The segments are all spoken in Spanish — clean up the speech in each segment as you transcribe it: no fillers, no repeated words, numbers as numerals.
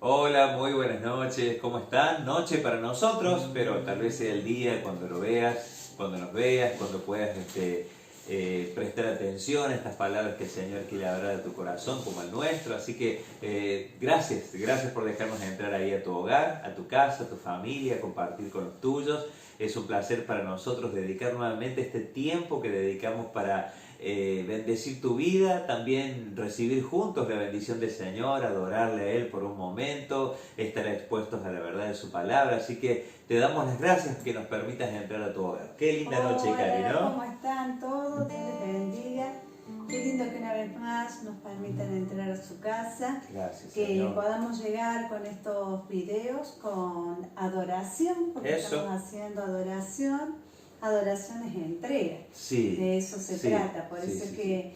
Hola, muy buenas noches, ¿cómo están? Noche para nosotros, pero tal vez sea el día cuando lo veas, cuando nos veas, cuando puedas prestar atención a estas palabras que el Señor quiere hablar a tu corazón como al nuestro. Así que gracias por dejarnos entrar ahí a tu hogar, a tu casa, a tu familia, compartir con los tuyos. Es un placer para nosotros dedicar nuevamente este tiempo que dedicamos para bendecir tu vida, también recibir juntos la bendición del Señor, adorarle a Él por un momento, estar expuestos a la verdad de su palabra. Así que te damos las gracias que nos permitas entrar a tu hogar. Qué linda noche, Cari, Hola, ¿no? ¿cómo están todos? Dios les bendiga. Qué lindo que una vez más nos permitan entrar a su casa, Gracias, que Señor. podamos llegar con estos videos con adoración, porque Eso. estamos haciendo adoración. Adoración es entrega, Sí, de eso se sí, trata. Por sí, eso es sí, que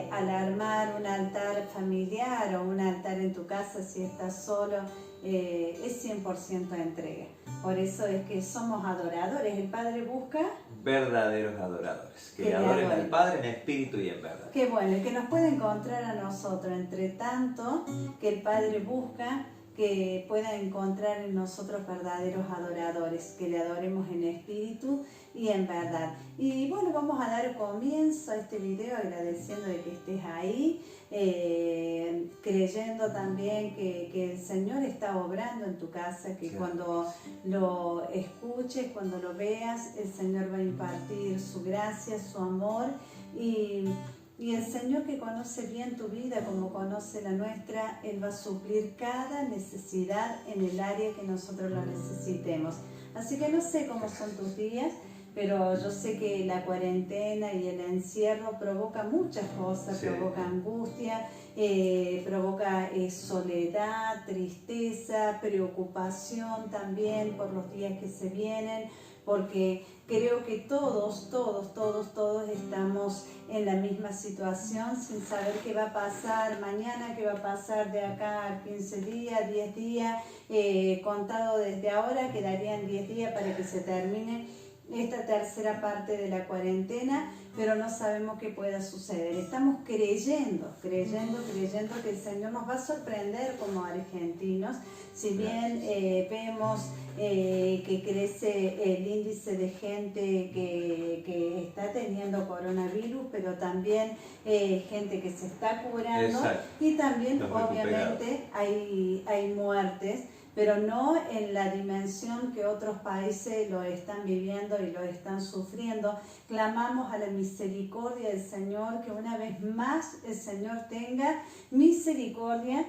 al armar un altar familiar o un altar en tu casa, si estás solo, es 100% entrega. Por eso es que somos adoradores. El Padre busca verdaderos adoradores, que que le le adoren al adoren. Padre en espíritu y en verdad. Qué bueno, y que nos pueda encontrar a nosotros, entre tanto que el Padre busca que pueda encontrar en nosotros verdaderos adoradores, que le adoremos en espíritu y en verdad. Y bueno, vamos a dar comienzo a este video agradeciendo de que estés ahí, creyendo también que el Señor está obrando en tu casa, que cuando lo escuches, cuando lo veas, el Señor va a impartir su gracia, su amor y el Señor, que conoce bien tu vida como conoce la nuestra, Él va a suplir cada necesidad en el área que nosotros lo necesitemos. Así que no sé cómo son tus días, pero yo sé que la cuarentena y el encierro provoca muchas cosas, Sí. provoca angustia, provoca soledad, tristeza, preocupación también por los días que se vienen, porque creo que todos estamos en la misma situación sin saber qué va a pasar mañana, qué va a pasar de acá a 15 días, 10 días, contado desde ahora, quedarían 10 días para que se termine esta tercera parte de la cuarentena, pero no sabemos qué pueda suceder. Estamos creyendo que el Señor nos va a sorprender como argentinos, si bien vemos que crece el índice de gente que está teniendo coronavirus, pero también gente que se está curando. Exacto. Y también obviamente hay muertes, pero no en la dimensión que otros países lo están viviendo y lo están sufriendo. Clamamos a la misericordia del Señor, que una vez más el Señor tenga misericordia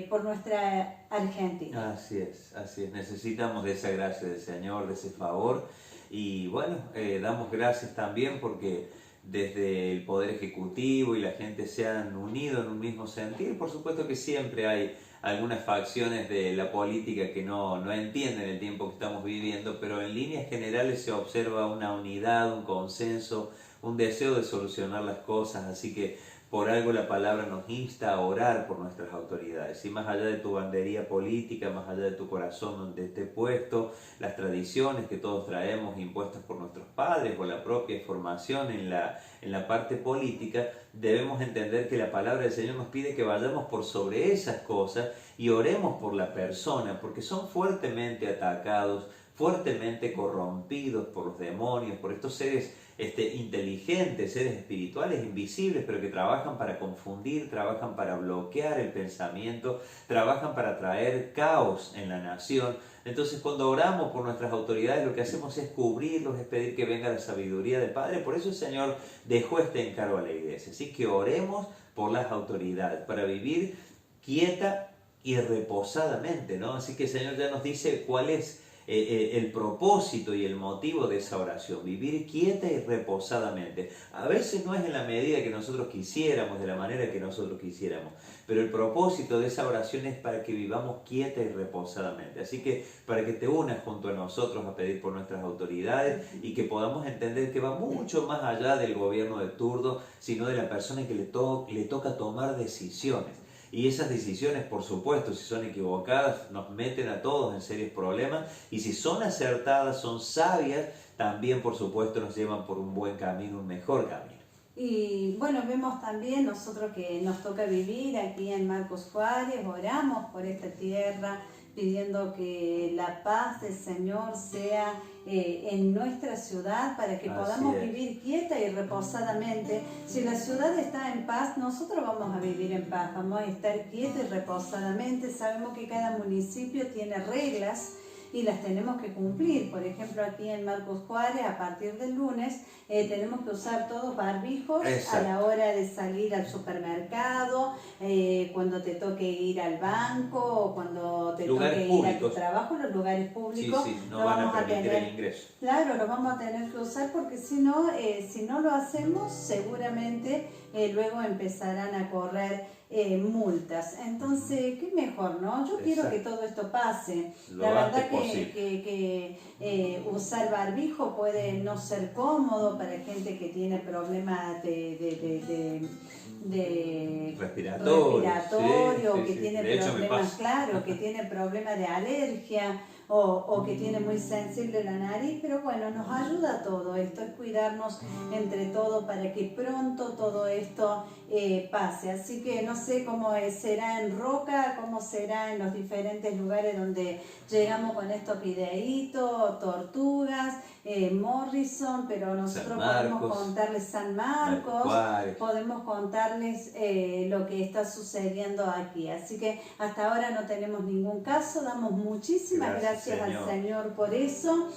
por nuestra Argentina. Así es, necesitamos de esa gracia del Señor, de ese favor, y bueno, damos gracias también porque desde el Poder Ejecutivo y la gente se han unido en un mismo sentir. Por supuesto que siempre hay algunas facciones de la política que no entienden el tiempo que estamos viviendo, pero en líneas generales se observa una unidad, un consenso, un deseo de solucionar las cosas, así que por algo la palabra nos insta a orar por nuestras autoridades. Y más allá de tu bandería política, más allá de tu corazón donde esté puesto, las tradiciones que todos traemos impuestas por nuestros padres o la propia formación en la parte política, debemos entender que la palabra del Señor nos pide que vayamos por sobre esas cosas y oremos por la persona, porque son fuertemente atacados, fuertemente corrompidos por los demonios, por estos seres inteligentes, seres espirituales invisibles, pero que trabajan para confundir, trabajan para bloquear el pensamiento, trabajan para traer caos en la nación. Entonces, cuando oramos por nuestras autoridades, lo que hacemos es cubrirlos, es pedir que venga la sabiduría del Padre. Por eso el Señor dejó este encargo a la iglesia. Así que oremos por las autoridades, para vivir quieta y reposadamente, ¿no? Así que el Señor ya nos dice cuál es el propósito y el motivo de esa oración: vivir quieta y reposadamente. A veces no es en la medida que nosotros quisiéramos, de la manera que nosotros quisiéramos, pero el propósito de esa oración es para que vivamos quieta y reposadamente. Así que para que te unas junto a nosotros a pedir por nuestras autoridades y que podamos entender que va mucho más allá del gobierno de turno, sino de la persona que le toca tomar decisiones. Y esas decisiones, por supuesto, si son equivocadas, nos meten a todos en serios problemas, y si son acertadas, son sabias, también por supuesto nos llevan por un buen camino, un mejor camino. Y bueno, vemos también nosotros que nos toca vivir aquí en Marcos Juárez, oramos por esta tierra, pidiendo que la paz del Señor sea en nuestra ciudad para que podamos vivir quieta y reposadamente. Si la ciudad está en paz, nosotros vamos a vivir en paz, vamos a estar quietos y reposadamente. Sabemos que cada municipio tiene reglas y las tenemos que cumplir. Por ejemplo, aquí en Marcos Juárez, a partir del lunes, tenemos que usar todos barbijos. Exacto. A la hora de salir al supermercado, cuando te toque ir al banco, o cuando te toque ir a tu trabajo, los lugares públicos. Sí, no van a permitir el ingreso. Claro, lo vamos a tener que usar porque si no lo hacemos, seguramente luego empezarán a correr multas. Entonces, ¿qué mejor, no? Yo quiero que todo esto pase. La verdad que usar barbijo puede no ser cómodo para gente que tiene problemas de respiratorio, que tiene problemas, claro, que tiene problemas de alergia. O que tiene muy sensible la nariz, pero bueno, nos ayuda todo esto, es cuidarnos entre todos para que pronto todo esto pase. Así que no sé cómo será en Roca, cómo será en los diferentes lugares donde llegamos con estos videitos, Tortugas, Morrison, pero nosotros podemos contarles San Marcos, podemos contarles lo que está sucediendo aquí. Así que hasta ahora no tenemos ningún caso, damos muchísimas gracias al Señor por eso,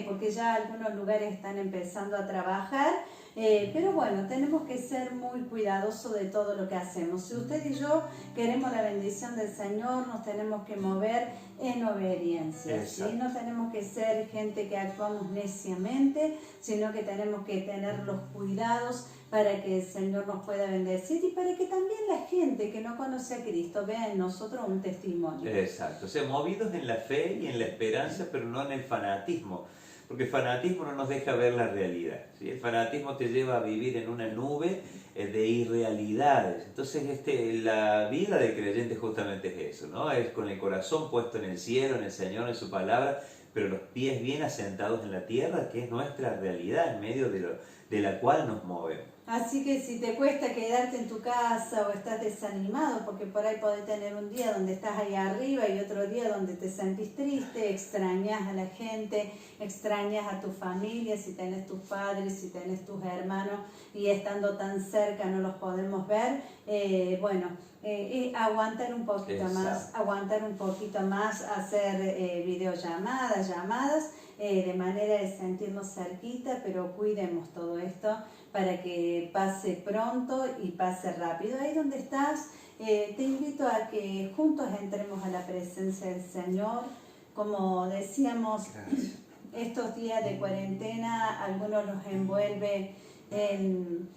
porque ya algunos lugares están empezando a trabajar. Pero bueno, tenemos que ser muy cuidadosos de todo lo que hacemos. Si usted y yo queremos la bendición del Señor, nos tenemos que mover en obediencia, ¿sí? No tenemos que ser gente que actuamos neciamente, sino que tenemos que tener los cuidados para que el Señor nos pueda bendecir y para que también la gente que no conoce a Cristo vea en nosotros un testimonio. Exacto, o sea, movidos en la fe y en la esperanza, pero no en el fanatismo. Porque el fanatismo no nos deja ver la realidad, ¿sí? El fanatismo te lleva a vivir en una nube de irrealidades. Entonces la vida del creyente justamente es eso, ¿no? Es con el corazón puesto en el cielo, en el Señor, en su palabra, pero los pies bien asentados en la tierra, que es nuestra realidad, en medio de la cual nos movemos. Así que si te cuesta quedarte en tu casa o estás desanimado, porque por ahí podés tener un día donde estás ahí arriba y otro día donde te sentís triste, extrañas a la gente, extrañas a tu familia, si tenés tus padres, si tenés tus hermanos y estando tan cerca no los podemos ver, aguantar un poquito más, hacer videollamadas, llamadas, de manera de sentirnos cerquita, pero cuidemos todo esto para que pase pronto y pase rápido. Ahí donde estás, te invito a que juntos entremos a la presencia del Señor. Como decíamos, estos días de cuarentena, algunos los envuelve en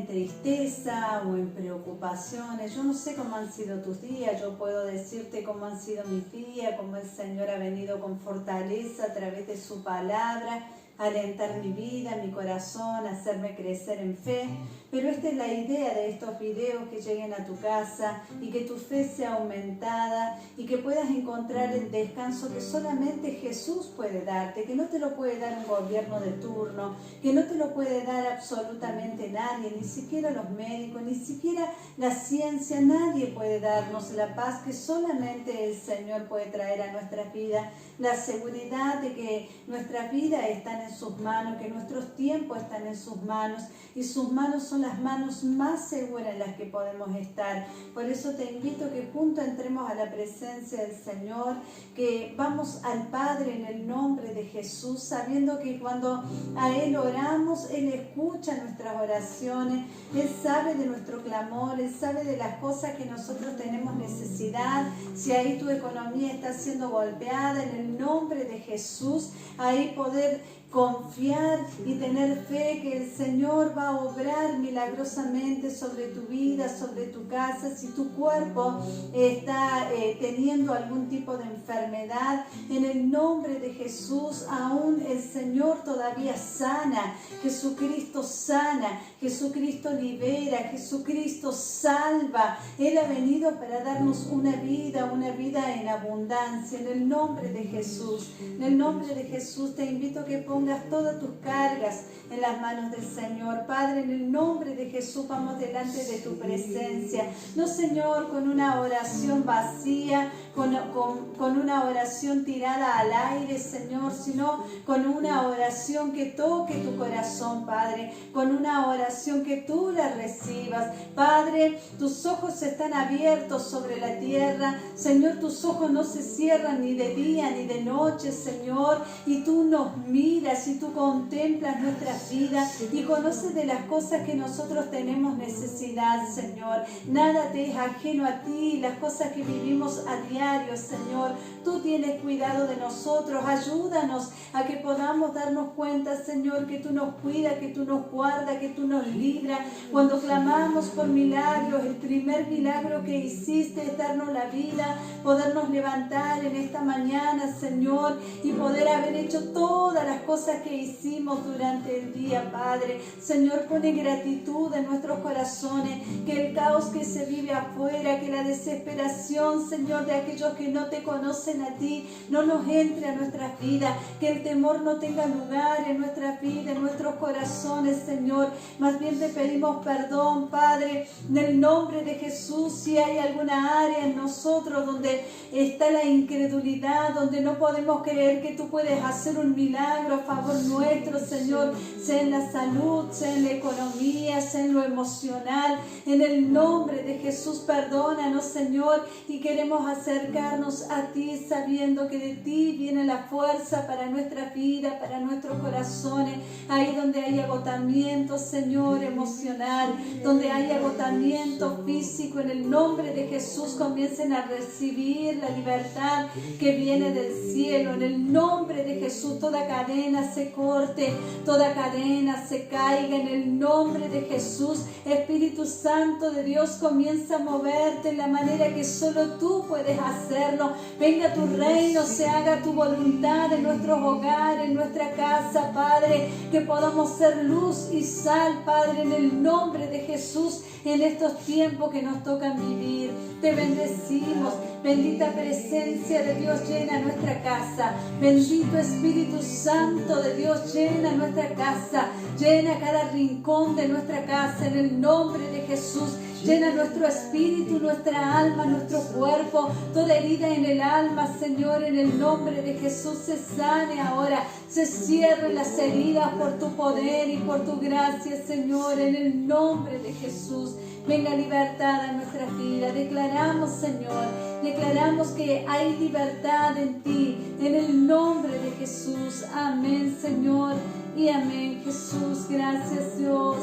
tristeza o en preocupaciones. Yo no sé cómo han sido tus días, yo puedo decirte cómo han sido mis días, cómo el Señor ha venido con fortaleza a través de su palabra, alentar mi vida, mi corazón, hacerme crecer en fe. Pero esta es la idea de estos videos, que lleguen a tu casa y que tu fe sea aumentada y que puedas encontrar el descanso que solamente Jesús puede darte, que no te lo puede dar un gobierno de turno, que no te lo puede dar absolutamente nadie, ni siquiera los médicos, ni siquiera la ciencia. Nadie puede darnos la paz que solamente el Señor puede traer a nuestras vidas, la seguridad de que nuestras vidas están en sus manos, que nuestros tiempos están en sus manos, y sus manos son las manos más seguras en las que podemos estar. Por eso te invito que juntos entremos a la presencia del Señor, que vamos al Padre en el nombre de Jesús, sabiendo que cuando a Él oramos, Él escucha nuestras oraciones, Él sabe de nuestro clamor, Él sabe de las cosas que nosotros tenemos necesidad. Si ahí tu economía está siendo golpeada, en el nombre de Jesús, ahí poder confiar y tener fe que el Señor va a obrar milagrosamente sobre tu vida, sobre tu casa. Si tu cuerpo está teniendo algún tipo de enfermedad, en el nombre de Jesús, aún el Señor todavía sana. Jesucristo sana, Jesucristo libera, Jesucristo salva. Él ha venido para darnos una vida, una vida en abundancia, en el nombre de Jesús. En el nombre de Jesús te invito a que pongas todas tus cargas en las manos del Señor. Padre, en el nombre de Jesús vamos delante de tu presencia. No, Señor, con una oración vacía, con una oración tirada al aire, Señor, sino con una oración que toque tu corazón, Padre, con una oración que tú la recibas. Padre, tus ojos están abiertos sobre la tierra, Señor, tus ojos no se cierran ni de día ni de noche, Señor, y tú nos miras y tú contemplas nuestras vidas y conoces de las cosas que nosotros tenemos necesidad, Señor. Nada te es ajeno a ti, las cosas que vivimos a diario, Señor. Tú tienes cuidado de nosotros. Ayúdanos a que podamos darnos cuenta, Señor, que tú nos cuidas, que tú nos guardas, que tú nos libras. Cuando clamamos por milagros, el primer milagro que hiciste es darnos la vida, podernos levantar en esta mañana, Señor, y poder haber hecho todas las cosas que hicimos durante el día, Padre. Señor, pone gratitud en nuestros corazones, que el caos que se vive afuera, que la desesperación, Señor, de aquellos que no te conocen a ti, no nos entre a nuestras vidas, que el temor no tenga lugar en nuestras vidas, en nuestros corazones, Señor. Más bien te pedimos perdón, Padre, en el nombre de Jesús. Si hay alguna área en nosotros donde está la incredulidad, donde no podemos creer que tú puedes hacer un milagro a favor nuestro, Señor, sea en la salud, sea en la economía, sea en lo emocional, en el nombre de Jesús, perdónanos, Señor, y queremos acercarnos a ti sabiendo que de ti viene la fuerza para nuestra vida, para nuestros corazones. Ahí donde hay agotamiento, Señor, emocional, donde hay agotamiento físico, en el nombre de Jesús comiencen a recibir la libertad que viene del cielo. En el nombre de Jesús toda cadena se corte, toda cadena se caiga. En el nombre de Jesús, Espíritu Santo de Dios, comienza a moverte en la manera que solo tú puedes hacerlo. Venga tu reino, se haga tu voluntad en nuestros hogares, en nuestra casa, Padre, que podamos ser luz y sal, Padre, en el nombre de Jesús, en estos tiempos que nos tocan vivir. Te bendecimos. Bendita presencia de Dios llena nuestra casa. Bendito Espíritu Santo de Dios llena nuestra casa. Llena cada rincón de nuestra casa en el nombre de Jesús. Llena nuestro espíritu, nuestra alma, nuestro cuerpo. Toda herida en el alma, Señor, en el nombre de Jesús se sane ahora. Se cierren las heridas por tu poder y por tu gracia, Señor, en el nombre de Jesús. Venga libertad a nuestras vidas. Declaramos, Señor, declaramos que hay libertad en ti, en el nombre de Jesús. Amén, Señor, y amén, Jesús. Gracias, Dios.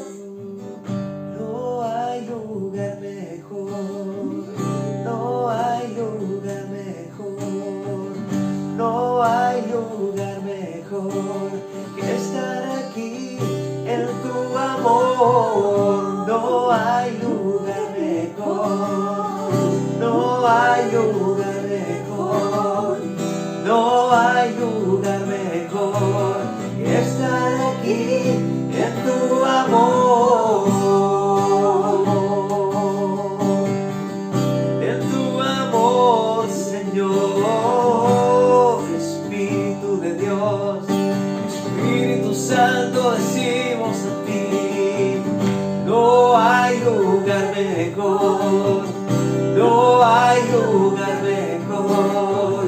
No hay lugar mejor, no hay lugar mejor, no hay lugar mejor que estar aquí en tu amor. No hay lugar mejor, no hay lugar mejor, no hay lugar mejor que estar aquí en tu amor. En tu amor, Señor, Espíritu de Dios, Espíritu Santo, decimos a ti. No hay lugar mejor, no hay lugar mejor,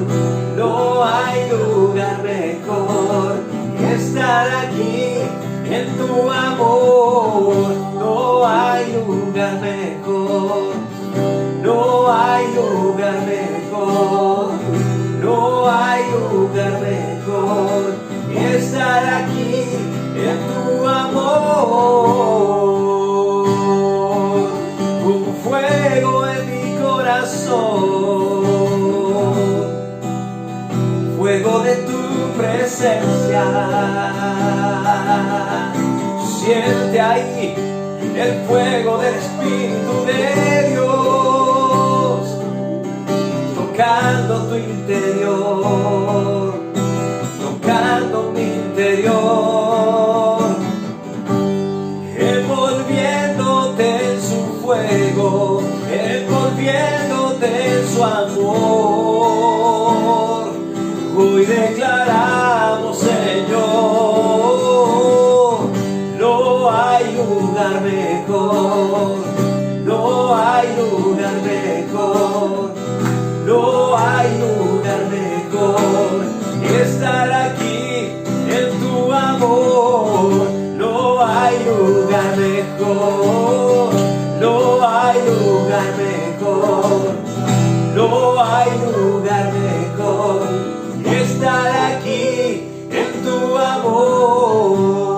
no hay lugar mejor que estar aquí en tu amor. No hay lugar mejor, no hay lugar mejor, no hay lugar mejor que estar aquí en tu amor. Un fuego en mi corazón, fuego de tu presencia. Siente ahí el fuego del Espíritu de Dios, tocando tu interior, tocando mi interior, envolviéndote en su fuego, envolviéndote en su amor. Hoy declaramos, Señor, no hay lugar mejor, no hay lugar mejor, no hay lugar mejor que estar aquí en tu amor. No hay lugar mejor, no hay lugar mejor, no hay lugar mejor que estar aquí en tu amor.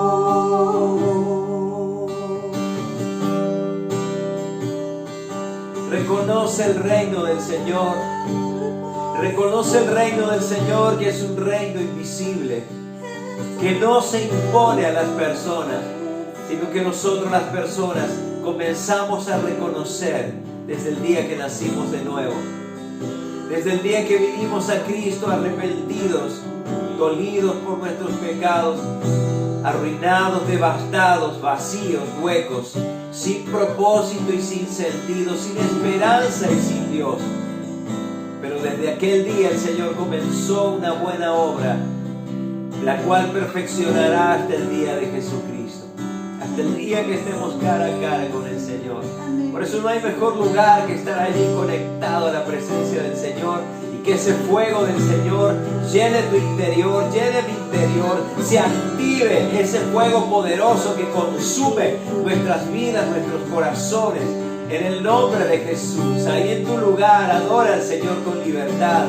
Reconoce el reino del Señor. Reconoce el reino del Señor, que es un reino invisible, que no se impone a las personas, sino que nosotros las personas comenzamos a reconocer desde el día que nacimos de nuevo, desde el día que vinimos a Cristo arrepentidos, dolidos por nuestros pecados, arruinados, devastados, vacíos, huecos, sin propósito y sin sentido, sin esperanza y sin Dios. Pero desde aquel día el Señor comenzó una buena obra, la cual perfeccionará hasta el día de Jesucristo, hasta el día que estemos cara a cara con el Señor. Por eso no hay mejor lugar que estar allí conectado a la presencia del Señor, y que ese fuego del Señor llene tu interior, llene mi interior, se active ese fuego poderoso que consume nuestras vidas, nuestros corazones. En el nombre de Jesús, ahí en tu lugar, adora al Señor con libertad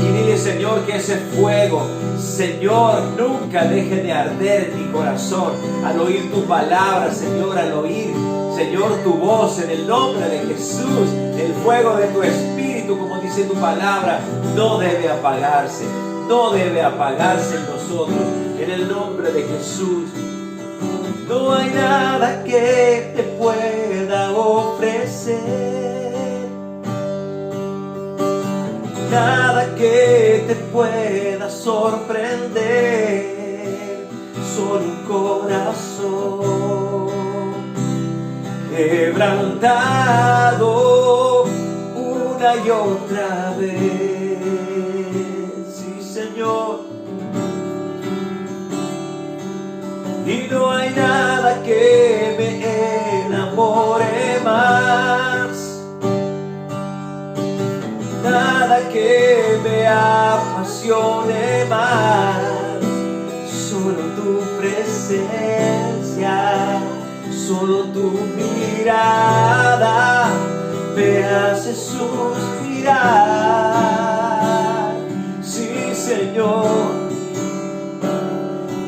y dile, Señor, que ese fuego, Señor, nunca deje de arder en mi corazón al oír tu palabra, Señor, al oír, Señor, tu voz. En el nombre de Jesús, el fuego de tu Espíritu, como dice tu palabra, no debe apagarse, no debe apagarse en nosotros. En el nombre de Jesús. No hay nada que te pueda ofrecer, nada que te pueda sorprender, solo un corazón quebrantado una y otra vez. Sí, Señor. Y no hay nada que me enamore más, nada que me apasione más, solo tu presencia, solo tu mirada me hace suspirar. Sí, Señor,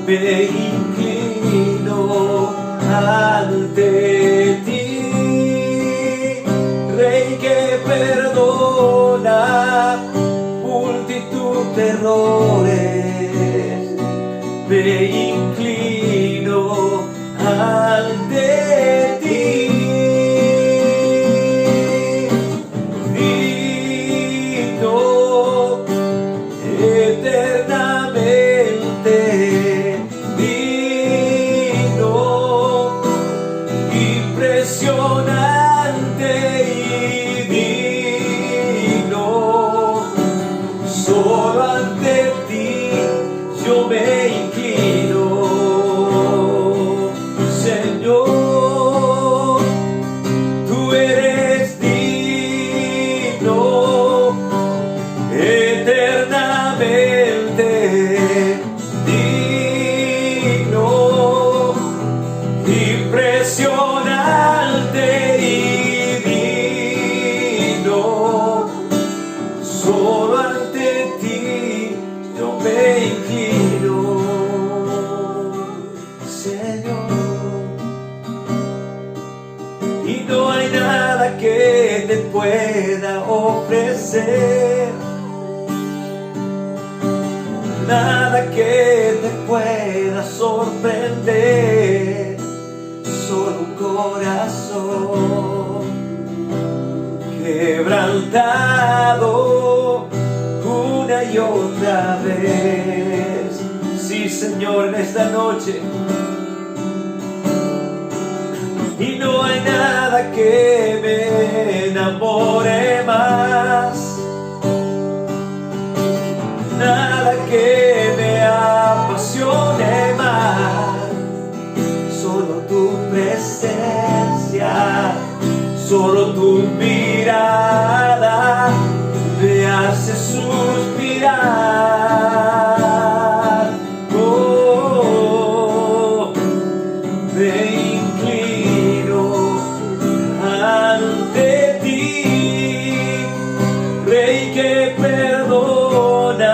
me inclino ante ti, Rey que perdona multitud de errores. Me inclino ante ti, digno eternamente. Impresionante y digno, solo ante ti yo me inclino, Señor, tú eres digno eternamente, digno, impresionante y digno, solo ante ti yo me inclino, Señor. Y no hay nada que te pueda ofrecer, nada que te pueda sorprender, solo un corazón quebrantado una y otra vez. Sí, Señor, en esta noche. Y no hay nada que me enamore más, Solo tu mirada me hace suspirar. Oh, me inclino ante ti, Rey que perdona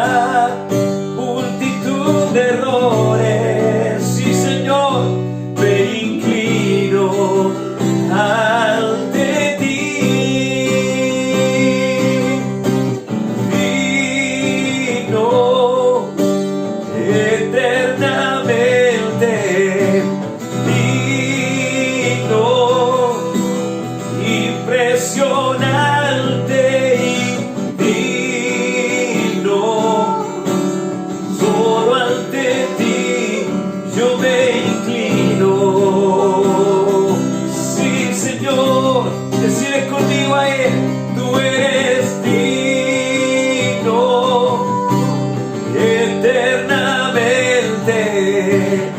multitud de errores. Sí, Señor, me inclino ante ti. Digno eternamente, digno, impresionante y digno. Solo ante ti yo me inclino. Sí, Señor, decide conmigo a Él, tú eres digno eternamente,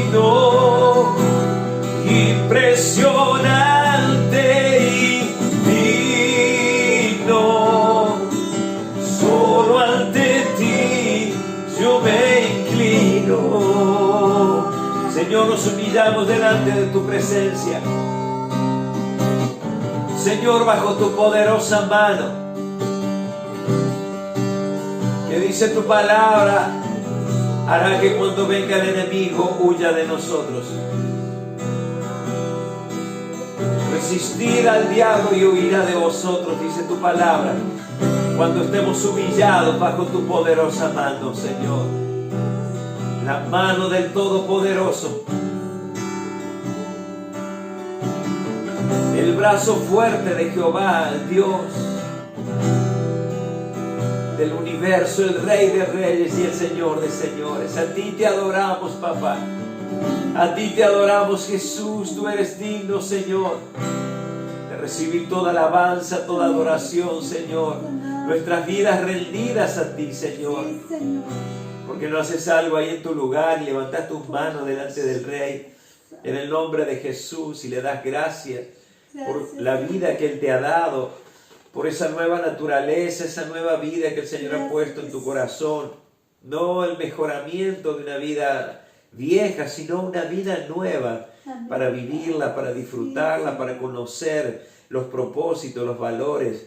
digno, impresionante y digno. Solo ante ti yo me inclino. Señor, nos humillamos delante de tu presencia. Señor, bajo tu poderosa mano, que dice tu palabra, hará que cuando venga el enemigo huya de nosotros. Resistir al diablo y huirá de vosotros, dice tu palabra, cuando estemos humillados bajo tu poderosa mano, Señor. La mano del Todopoderoso, el brazo fuerte de Jehová, el Dios del universo, el Rey de Reyes y el Señor de Señores. A ti te adoramos, papá. A ti te adoramos, Jesús. Tú eres digno, Señor, de recibir toda alabanza, toda adoración, Señor. Nuestras vidas rendidas a ti, Señor. Porque no haces algo ahí en tu lugar y levantas tus manos delante del Rey en el nombre de Jesús y le das gracias por la vida que Él te ha dado, por esa nueva naturaleza, esa nueva vida que el Señor ha puesto en tu corazón. No el mejoramiento de una vida vieja, sino una vida nueva para vivirla, para disfrutarla, para conocer los propósitos, los valores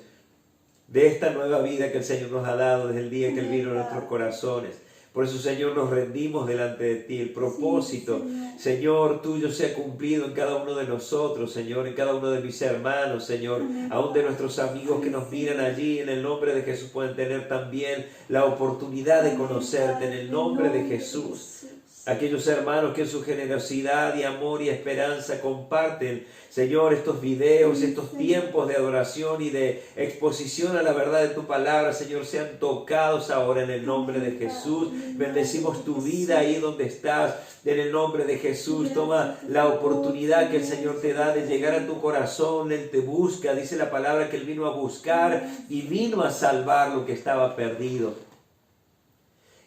de esta nueva vida que el Señor nos ha dado desde el día que Él vino a nuestros corazones. Por eso, Señor, nos rendimos delante de ti. El propósito, Señor, tuyo sea cumplido en cada uno de nosotros, Señor, en cada uno de mis hermanos, Señor, aún de nuestros amigos que nos miran allí. En el nombre de Jesús pueden tener también la oportunidad de conocerte en el nombre de Jesús. Aquellos hermanos que en su generosidad y amor y esperanza comparten, Señor, estos videos, estos tiempos de adoración y de exposición a la verdad de tu palabra, Señor, sean tocados ahora en el nombre de Jesús. Bendecimos tu vida ahí donde estás, en el nombre de Jesús. Toma la oportunidad que el Señor te da de llegar a tu corazón. Él te busca, dice la palabra que Él vino a buscar y vino a salvar lo que estaba perdido.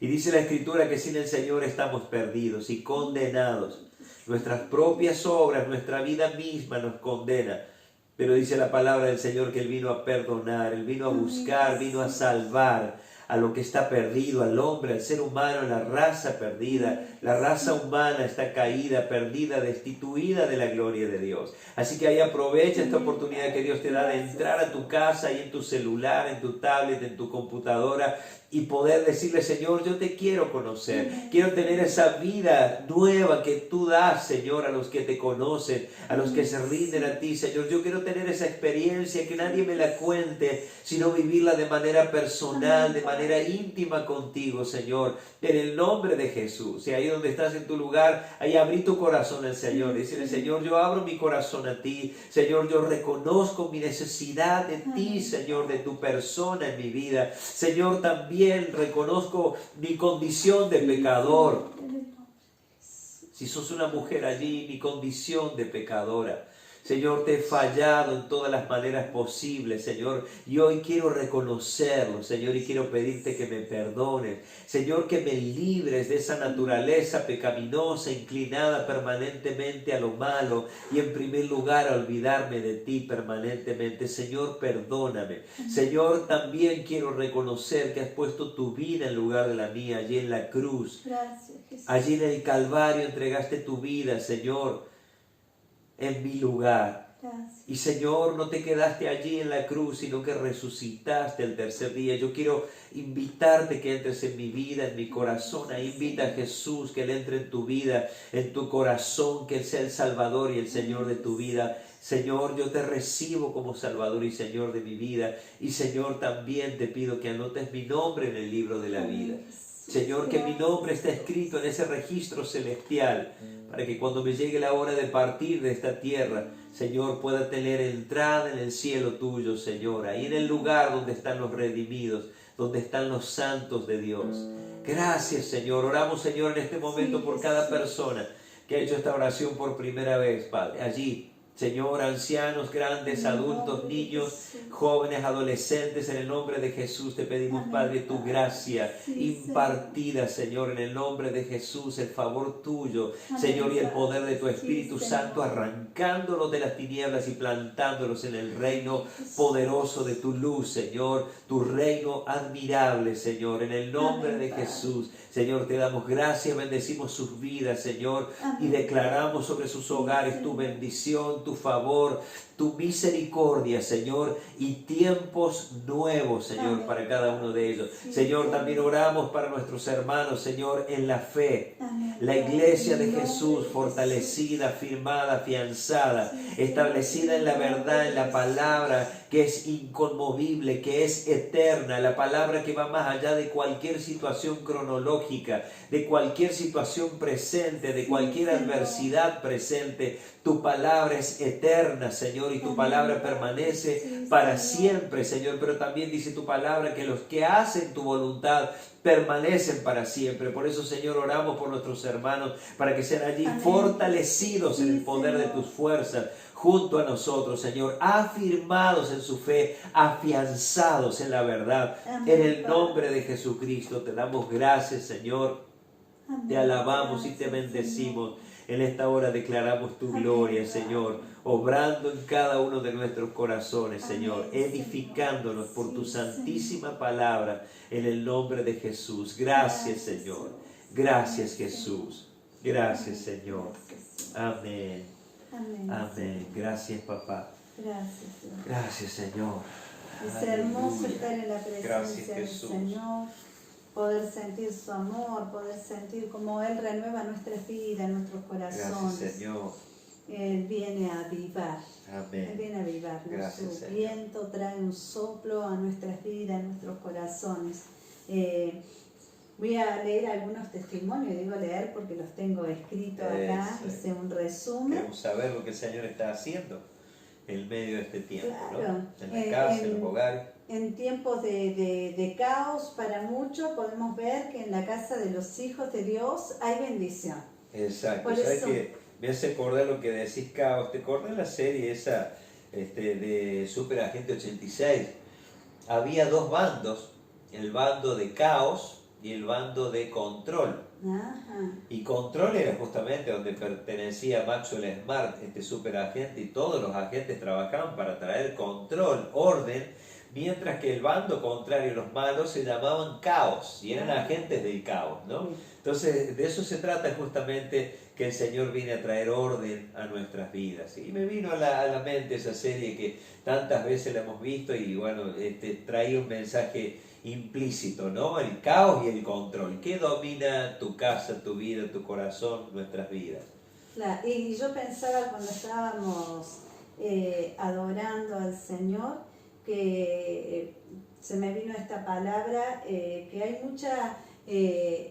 Y dice la Escritura que sin el Señor estamos perdidos y condenados. Nuestras propias obras, nuestra vida misma nos condena. Pero dice la palabra del Señor que Él vino a perdonar, Él vino a buscar, vino a salvar a lo que está perdido, al hombre, al ser humano, la raza perdida. La raza humana está caída, perdida, destituida de la gloria de Dios. Así que ahí aprovecha esta oportunidad que Dios te da de entrar a tu casa, ahí en tu celular, en tu tablet, en tu computadora, y poder decirle: Señor, yo te quiero conocer, quiero tener esa vida nueva que tú das, Señor, a los que te conocen, a los que se rinden a ti, Señor. Yo quiero tener esa experiencia, que nadie me la cuente, sino vivirla de manera personal, de manera íntima contigo, Señor, en el nombre de Jesús. Y ahí donde estás en tu lugar, ahí abrí tu corazón al Señor. Dice: Señor, yo abro mi corazón a ti, Señor, yo reconozco mi necesidad de ti, Señor, de tu persona en mi vida. Señor, también reconozco mi condición de pecador. Si sos una mujer allí, mi condición de pecadora. Señor, te he fallado en todas las maneras posibles, Señor, y hoy quiero reconocerlo, Señor, y quiero pedirte que me perdones, Señor, que me libres de esa naturaleza pecaminosa, inclinada permanentemente a lo malo y en primer lugar a olvidarme de ti permanentemente. Señor, perdóname. Señor, también quiero reconocer que has puesto tu vida en lugar de la mía, allí en la cruz. Gracias, Jesús. Allí en el Calvario entregaste tu vida, Señor, en mi lugar. Gracias. Y Señor, no te quedaste allí en la cruz, sino que resucitaste el tercer día. Yo quiero invitarte que entres en mi vida, en mi corazón. Ahí invita a Jesús, que Él entre en tu vida, en tu corazón, que Él sea el Salvador y el Señor de tu vida. Señor, yo te recibo como Salvador y Señor de mi vida. Y Señor, también te pido que anotes mi nombre en el libro de la vida. Señor, que mi nombre está escrito en ese registro celestial, para que cuando me llegue la hora de partir de esta tierra, Señor, pueda tener entrada en el cielo tuyo, Señor, ahí en el lugar donde están los redimidos, donde están los santos de Dios. Gracias, Señor. Oramos, Señor, en este momento por cada persona que ha hecho esta oración por primera vez, Padre. Allí, Señor, ancianos, grandes, adultos, niños, jóvenes, adolescentes, en el nombre de Jesús te pedimos, Padre, tu gracia impartida, Señor, en el nombre de Jesús, el favor tuyo, Señor, y el poder de tu Espíritu Santo, arrancándolos de las tinieblas y plantándolos en el reino poderoso de tu luz, Señor, tu reino admirable, Señor, en el nombre de Jesús. Señor, te damos gracias, bendecimos sus vidas, Señor, y declaramos sobre sus hogares tu bendición, tu favor, tu misericordia, Señor, y tiempos nuevos, Señor, para cada uno de ellos. Señor, también oramos para nuestros hermanos, Señor, en la fe. La iglesia de Jesús, fortalecida, firmada, afianzada, establecida en la verdad, en la palabra que es inconmovible, que es eterna, la palabra que va más allá de cualquier situación cronológica, de cualquier situación presente, de cualquier adversidad presente. Tu palabra es eterna, Señor, y tu palabra permanece para siempre, Señor. Pero también dice tu palabra que los que hacen tu voluntad permanecen para siempre. Por eso, Señor, oramos por nuestros hermanos, para que sean allí fortalecidos en el poder de tus fuerzas, junto a nosotros, Señor, afirmados en su fe, afianzados en la verdad. En el nombre de Jesucristo te damos gracias, Señor. Te alabamos y te bendecimos. En esta hora declaramos tu gloria, Señor, obrando en cada uno de nuestros corazones, Señor, edificándonos por tu santísima palabra, en el nombre de Jesús. Gracias, Señor. Gracias, Jesús. Gracias, Señor. Amén. Amén. Gracias, papá. Gracias, Señor. Gracias, Señor. Es hermoso estar en la Gracias, presencia del Jesús. Señor, poder sentir su amor, poder sentir cómo Él renueva nuestras vidas, nuestros corazones. Gracias, Señor. Él viene a avivar. Él Amén. viene a avivarnos. Gracias, Su Señor. viento trae un soplo a nuestras vidas, a nuestros corazones. Voy a leer algunos testimonios, digo leer porque los tengo escritos acá, Eso. hice un resumen. Queremos saber lo que el Señor está haciendo en medio de este tiempo, Claro. ¿no? En la casa, en los hogares. En tiempos de caos para muchos podemos ver que en la casa de los hijos de Dios hay bendición. Exacto. Por ¿Sabes eso- qué? Me hace acordar lo que decís, Caos. ¿Te acordás la serie esa de Super Agente 86? Había dos bandos, el bando de Caos y el bando de Control. Ajá. Y Control era justamente donde pertenecía Maxwell Smart, este superagente, y todos los agentes trabajaban para traer control, orden, mientras que el bando contrario, los malos, se llamaban Caos y eran agentes del caos, ¿no? Entonces, de eso se trata justamente, que el Señor viene a traer orden a nuestras vidas. Y me vino a la mente esa serie que tantas veces la hemos visto y bueno, trae un mensaje implícito, ¿no? El caos y el control. ¿Qué domina tu casa, tu vida, tu corazón, nuestras vidas? Claro, y yo pensaba cuando estábamos adorando al Señor, que se me vino esta palabra, que hay mucha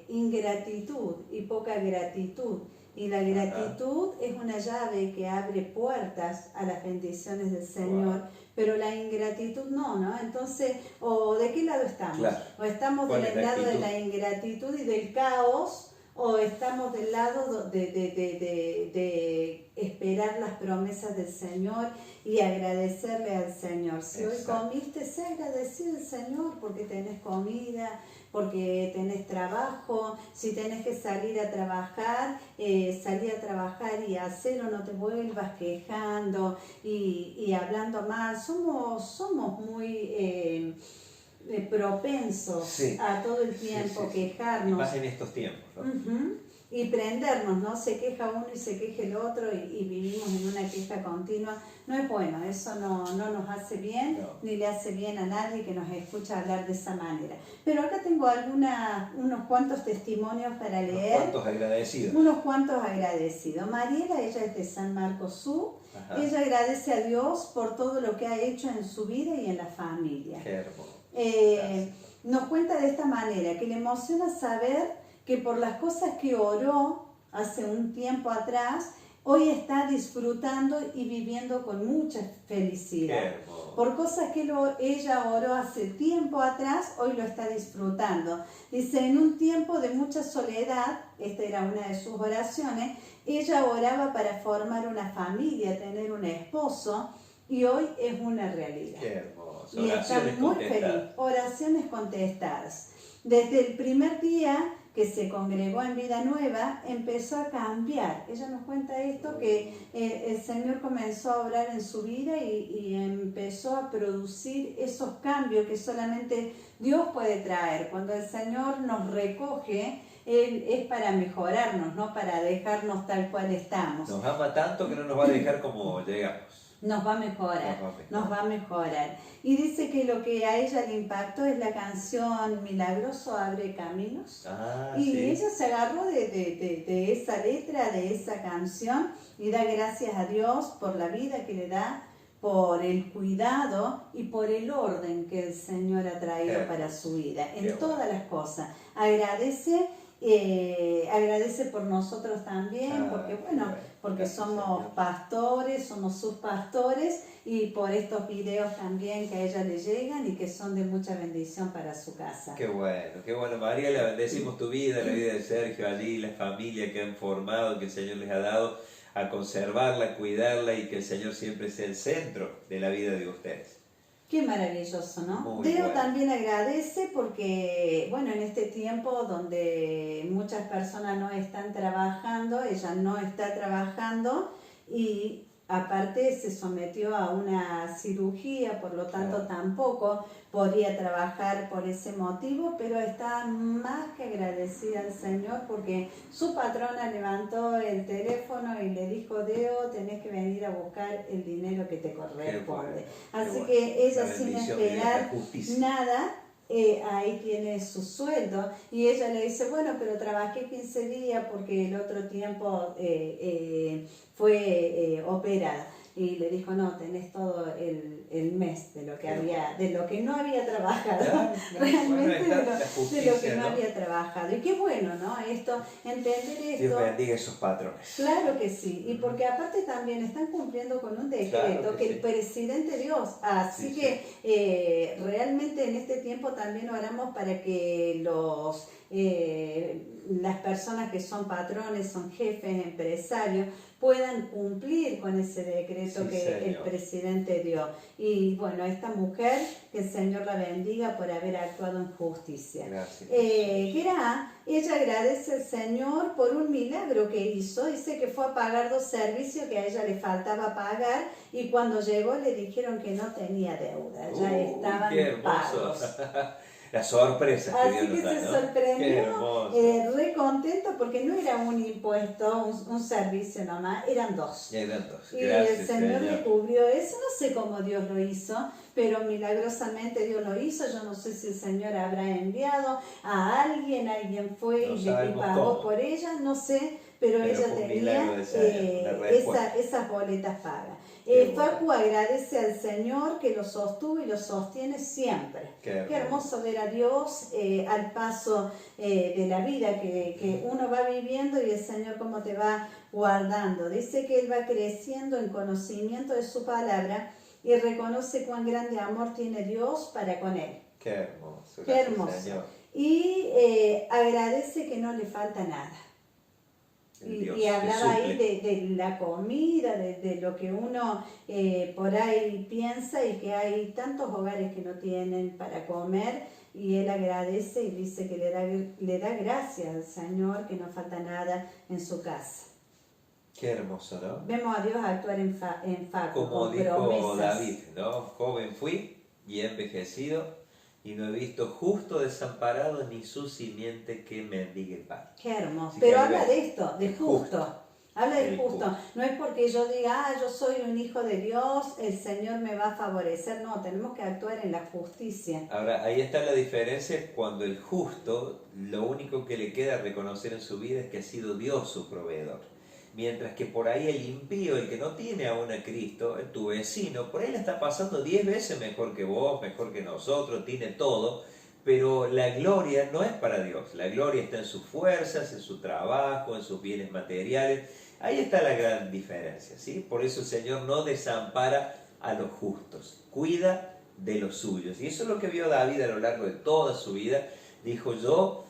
ingratitud y poca gratitud. Y la gratitud es una llave que abre puertas a las bendiciones del Señor, pero la ingratitud no, ¿no? Entonces, ¿o de qué lado estamos? Claro. ¿O estamos ¿Cuál del es la lado de actitud? la ingratitud y del caos? o estamos del lado de esperar las promesas del Señor y agradecerle al Señor. Si hoy comiste, sé agradecido al Señor porque tenés comida, porque tenés trabajo. Si tenés que salir a trabajar, salí a trabajar y hacerlo, no te vuelvas quejando y hablando mal. Somos muy propensos a todo el tiempo quejarnos. Más en estos tiempos, ¿no? Y prendernos, ¿no? Se queja uno y se queja el otro y vivimos en una queja continua. No es bueno, eso no nos hace bien, ni le hace bien a nadie que nos escucha hablar de esa manera. Pero acá tengo unos cuantos testimonios para leer. Unos cuantos agradecidos. Mariela, ella es de San Marcos Sur. Ella agradece a Dios por todo lo que ha hecho en su vida y en la familia. Qué hermoso. Nos cuenta de esta manera, que le emociona saber que por las cosas que oró hace un tiempo atrás, hoy está disfrutando y viviendo con mucha felicidad. Por cosas que ella oró hace tiempo atrás, hoy lo está disfrutando. Dice, en un tiempo de mucha soledad, esta era una de sus oraciones, ella oraba para formar una familia, tener un esposo, y hoy es una realidad. Qué hermoso. Y está muy feliz. Oraciones contestadas. Desde el primer día que se congregó en Vida Nueva, empezó a cambiar. Ella nos cuenta esto, que el Señor comenzó a obrar en su vida y empezó a producir esos cambios que solamente Dios puede traer. Cuando el Señor nos recoge, Él es para mejorarnos, no para dejarnos tal cual estamos. Nos ama tanto que no nos va a dejar como llegamos. Nos va a mejorar. Y dice que lo que a ella le impactó es la canción Milagroso abre caminos. Ella se agarró de esa letra, de esa canción, y da gracias a Dios por la vida que le da, por el cuidado y por el orden que el Señor ha traído para su vida, en todas las cosas. Agradece por nosotros también, porque somos pastores, somos sus pastores, y por estos videos también que a ella le llegan y que son de mucha bendición para su casa. Qué bueno, María, le bendecimos tu vida, la vida de Sergio allí, la familia que han formado, que el Señor les ha dado, a conservarla, cuidarla, y que el Señor siempre sea el centro de la vida de ustedes. Qué maravilloso, ¿no? Deo también agradece porque, bueno, en este tiempo donde muchas personas no están trabajando, ella no está trabajando, y aparte se sometió a una cirugía, por lo tanto tampoco podía trabajar por ese motivo, pero está más que agradecida al Señor porque su patrona levantó el teléfono y le dijo, Deo, tenés que venir a buscar el dinero que te corresponde. Así que ella, sin esperar nada, ahí tiene su sueldo, y ella le dice, bueno, pero trabajé 15 días porque el otro tiempo fue operada. Y le dijo, no, tenés todo el mes de lo que no había trabajado, realmente de lo que no había trabajado. Y qué bueno, ¿no? Entender esto. Dios bendiga esos patrones. Claro que sí, y porque aparte también están cumpliendo con un decreto que el presidente dio, así que realmente en este tiempo también oramos para que las personas que son patrones, son jefes, empresarios, puedan cumplir con ese decreto que el presidente dio. Y bueno, esta mujer, que el Señor la bendiga por haber actuado en justicia. Gracias. Ella agradece al Señor por un milagro que hizo. Dice que fue a pagar 2 servicios que a ella le faltaba pagar, y cuando llegó le dijeron que no tenía deuda, ya estaban pagos. La sorpresa que Así Dios nos da, se ¿no? sorprendió, re contento, porque no era un impuesto, un servicio nomás, eran 2. Eran 2. Y el Señor le cubrió eso. No sé cómo Dios lo hizo, pero milagrosamente Dios lo hizo. Yo no sé si el Señor habrá enviado a alguien fue y le pagó por ella, no sé, pero ella tenía esas boletas pagas. Facu agradece al Señor que lo sostuvo y lo sostiene siempre. Qué hermoso ver a Dios al paso de la vida que uno va viviendo, y el Señor cómo te va guardando. Dice que Él va creciendo en conocimiento de su palabra y reconoce cuán grande amor tiene Dios para con Él. Qué hermoso. Qué hermoso. Señor. Y agradece que no le falta nada. Y hablaba ahí de la comida, de lo que uno por ahí piensa y que hay tantos hogares que no tienen para comer y él agradece y dice que le da gracias al Señor que no falta nada en su casa. Qué hermoso, ¿no? Vemos a Dios actuar en Facu, Como con dijo promesas. David, ¿no? Joven fui y he envejecido y no he visto justo desamparado ni su simiente que mendigue pan. Qué hermoso. Así Pero que habla ves, de esto, de justo. Habla de El justo. justo. No es porque yo diga, yo soy un hijo de Dios, el Señor me va a favorecer. No, tenemos que actuar en la justicia. Ahora, ahí está la diferencia cuando el justo, lo único que le queda reconocer en su vida es que ha sido Dios su proveedor. Mientras que por ahí el impío, el que no tiene aún a Cristo, tu vecino, por ahí le está pasando 10 veces mejor que vos, mejor que nosotros, tiene todo, pero la gloria no es para Dios. La gloria está en sus fuerzas, en su trabajo, en sus bienes materiales. Ahí está la gran diferencia, ¿sí? Por eso el Señor no desampara a los justos, cuida de los suyos. Y eso es lo que vio David a lo largo de toda su vida. Dijo, yo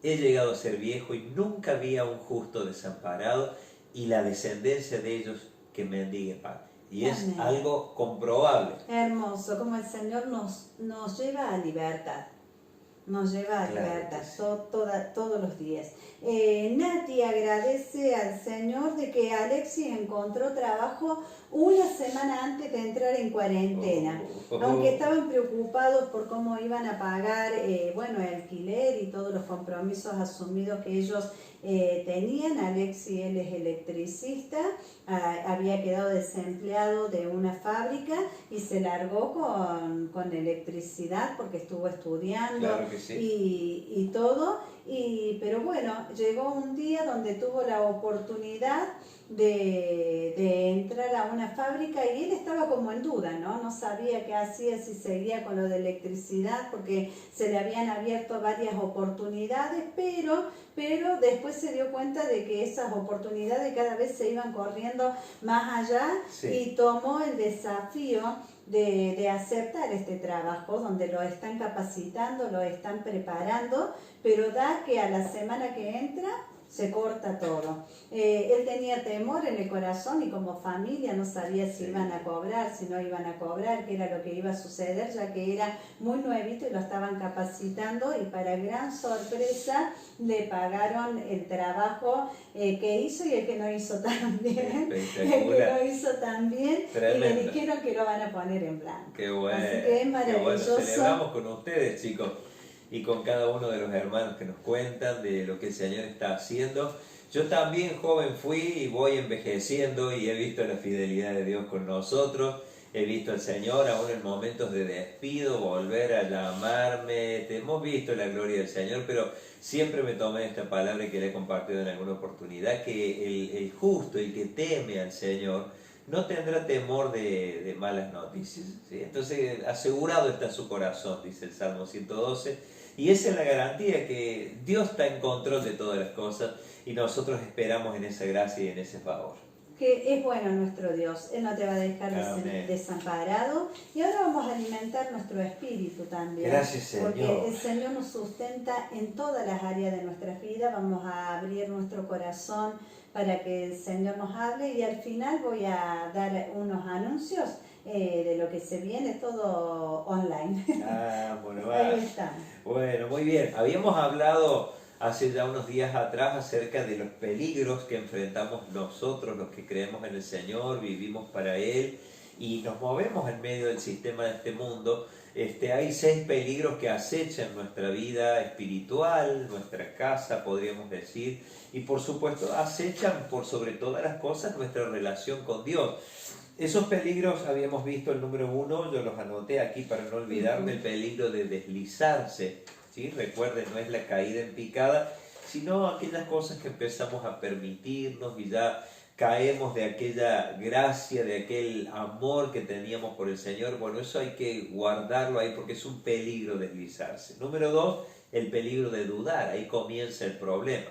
he llegado a ser viejo y nunca vi a un justo desamparado y la descendencia de ellos que mendigue pan. Y es Amén. algo comprobable. Hermoso, como el Señor nos lleva a libertad. Nos lleva a Claro libertad que sí. todos los días. Nati agradece al Señor de que Alexis encontró trabajo una semana antes de entrar en cuarentena. Aunque estaban preocupados por cómo iban a pagar el alquiler y todos los compromisos asumidos que ellos tenían. Alexis, él es electricista, había quedado desempleado de una fábrica y se largó con electricidad porque estuvo estudiando. Claro que sí. Y todo, pero bueno, llegó un día donde tuvo la oportunidad de entrar a una fábrica y él estaba como en duda, ¿no? No sabía qué hacía, si seguía con lo de electricidad porque se le habían abierto varias oportunidades, pero después se dio cuenta de que esas oportunidades cada vez se iban corriendo más allá. Sí. Y tomó el desafío de aceptar este trabajo donde lo están capacitando, lo están preparando, pero da que a la semana que entra se corta todo. Él tenía temor en el corazón y como familia no sabía si iban a cobrar, si no iban a cobrar, qué era lo que iba a suceder, ya que era muy nuevito y lo estaban capacitando y para gran sorpresa le pagaron el trabajo que hizo y el que no hizo tan bien. El que no hizo tan bien. Tremendo. Y le dijeron que lo van a poner en blanco. Qué bueno. Así que es Qué maravilloso. bueno. Celebramos con ustedes, chicos, y con cada uno de los hermanos que nos cuentan de lo que el Señor está haciendo. Yo también joven fui y voy envejeciendo y he visto la fidelidad de Dios con nosotros. He visto al Señor aún en momentos de despido volver a llamarme. Hemos visto la gloria del Señor, pero siempre me tomé esta palabra que le he compartido en alguna oportunidad, que el justo, el que teme al Señor, no tendrá temor de malas noticias, ¿sí? Entonces, asegurado está su corazón, dice el Salmo 112, y esa es la garantía que Dios está en control de todas las cosas y nosotros esperamos en esa gracia y en ese favor. Que es bueno nuestro Dios, Él no te va a dejar Amén. desamparado. Y ahora vamos a alimentar nuestro espíritu también. Gracias, Señor. Porque el Señor nos sustenta en todas las áreas de nuestra vida. Vamos a abrir nuestro corazón para que el Señor nos hable y al final voy a dar unos anuncios de lo que se viene, todo online. Bueno, Ahí está. Bueno, muy bien. Habíamos hablado hace ya unos días atrás acerca de los peligros que enfrentamos nosotros, los que creemos en el Señor, vivimos para Él y nos movemos en medio del sistema de este mundo. Hay 6 peligros que acechan nuestra vida espiritual, nuestra casa, podríamos decir, y por supuesto acechan por sobre todas las cosas nuestra relación con Dios. Esos peligros habíamos visto el número 1, yo los anoté aquí para no olvidarme, el peligro de deslizarse, ¿sí? Recuerden, no es la caída en picada, sino aquellas cosas que empezamos a permitirnos y ya caemos de aquella gracia, de aquel amor que teníamos por el Señor. Bueno, eso hay que guardarlo ahí porque es un peligro deslizarse. Número 2, el peligro de dudar, ahí comienza el problema.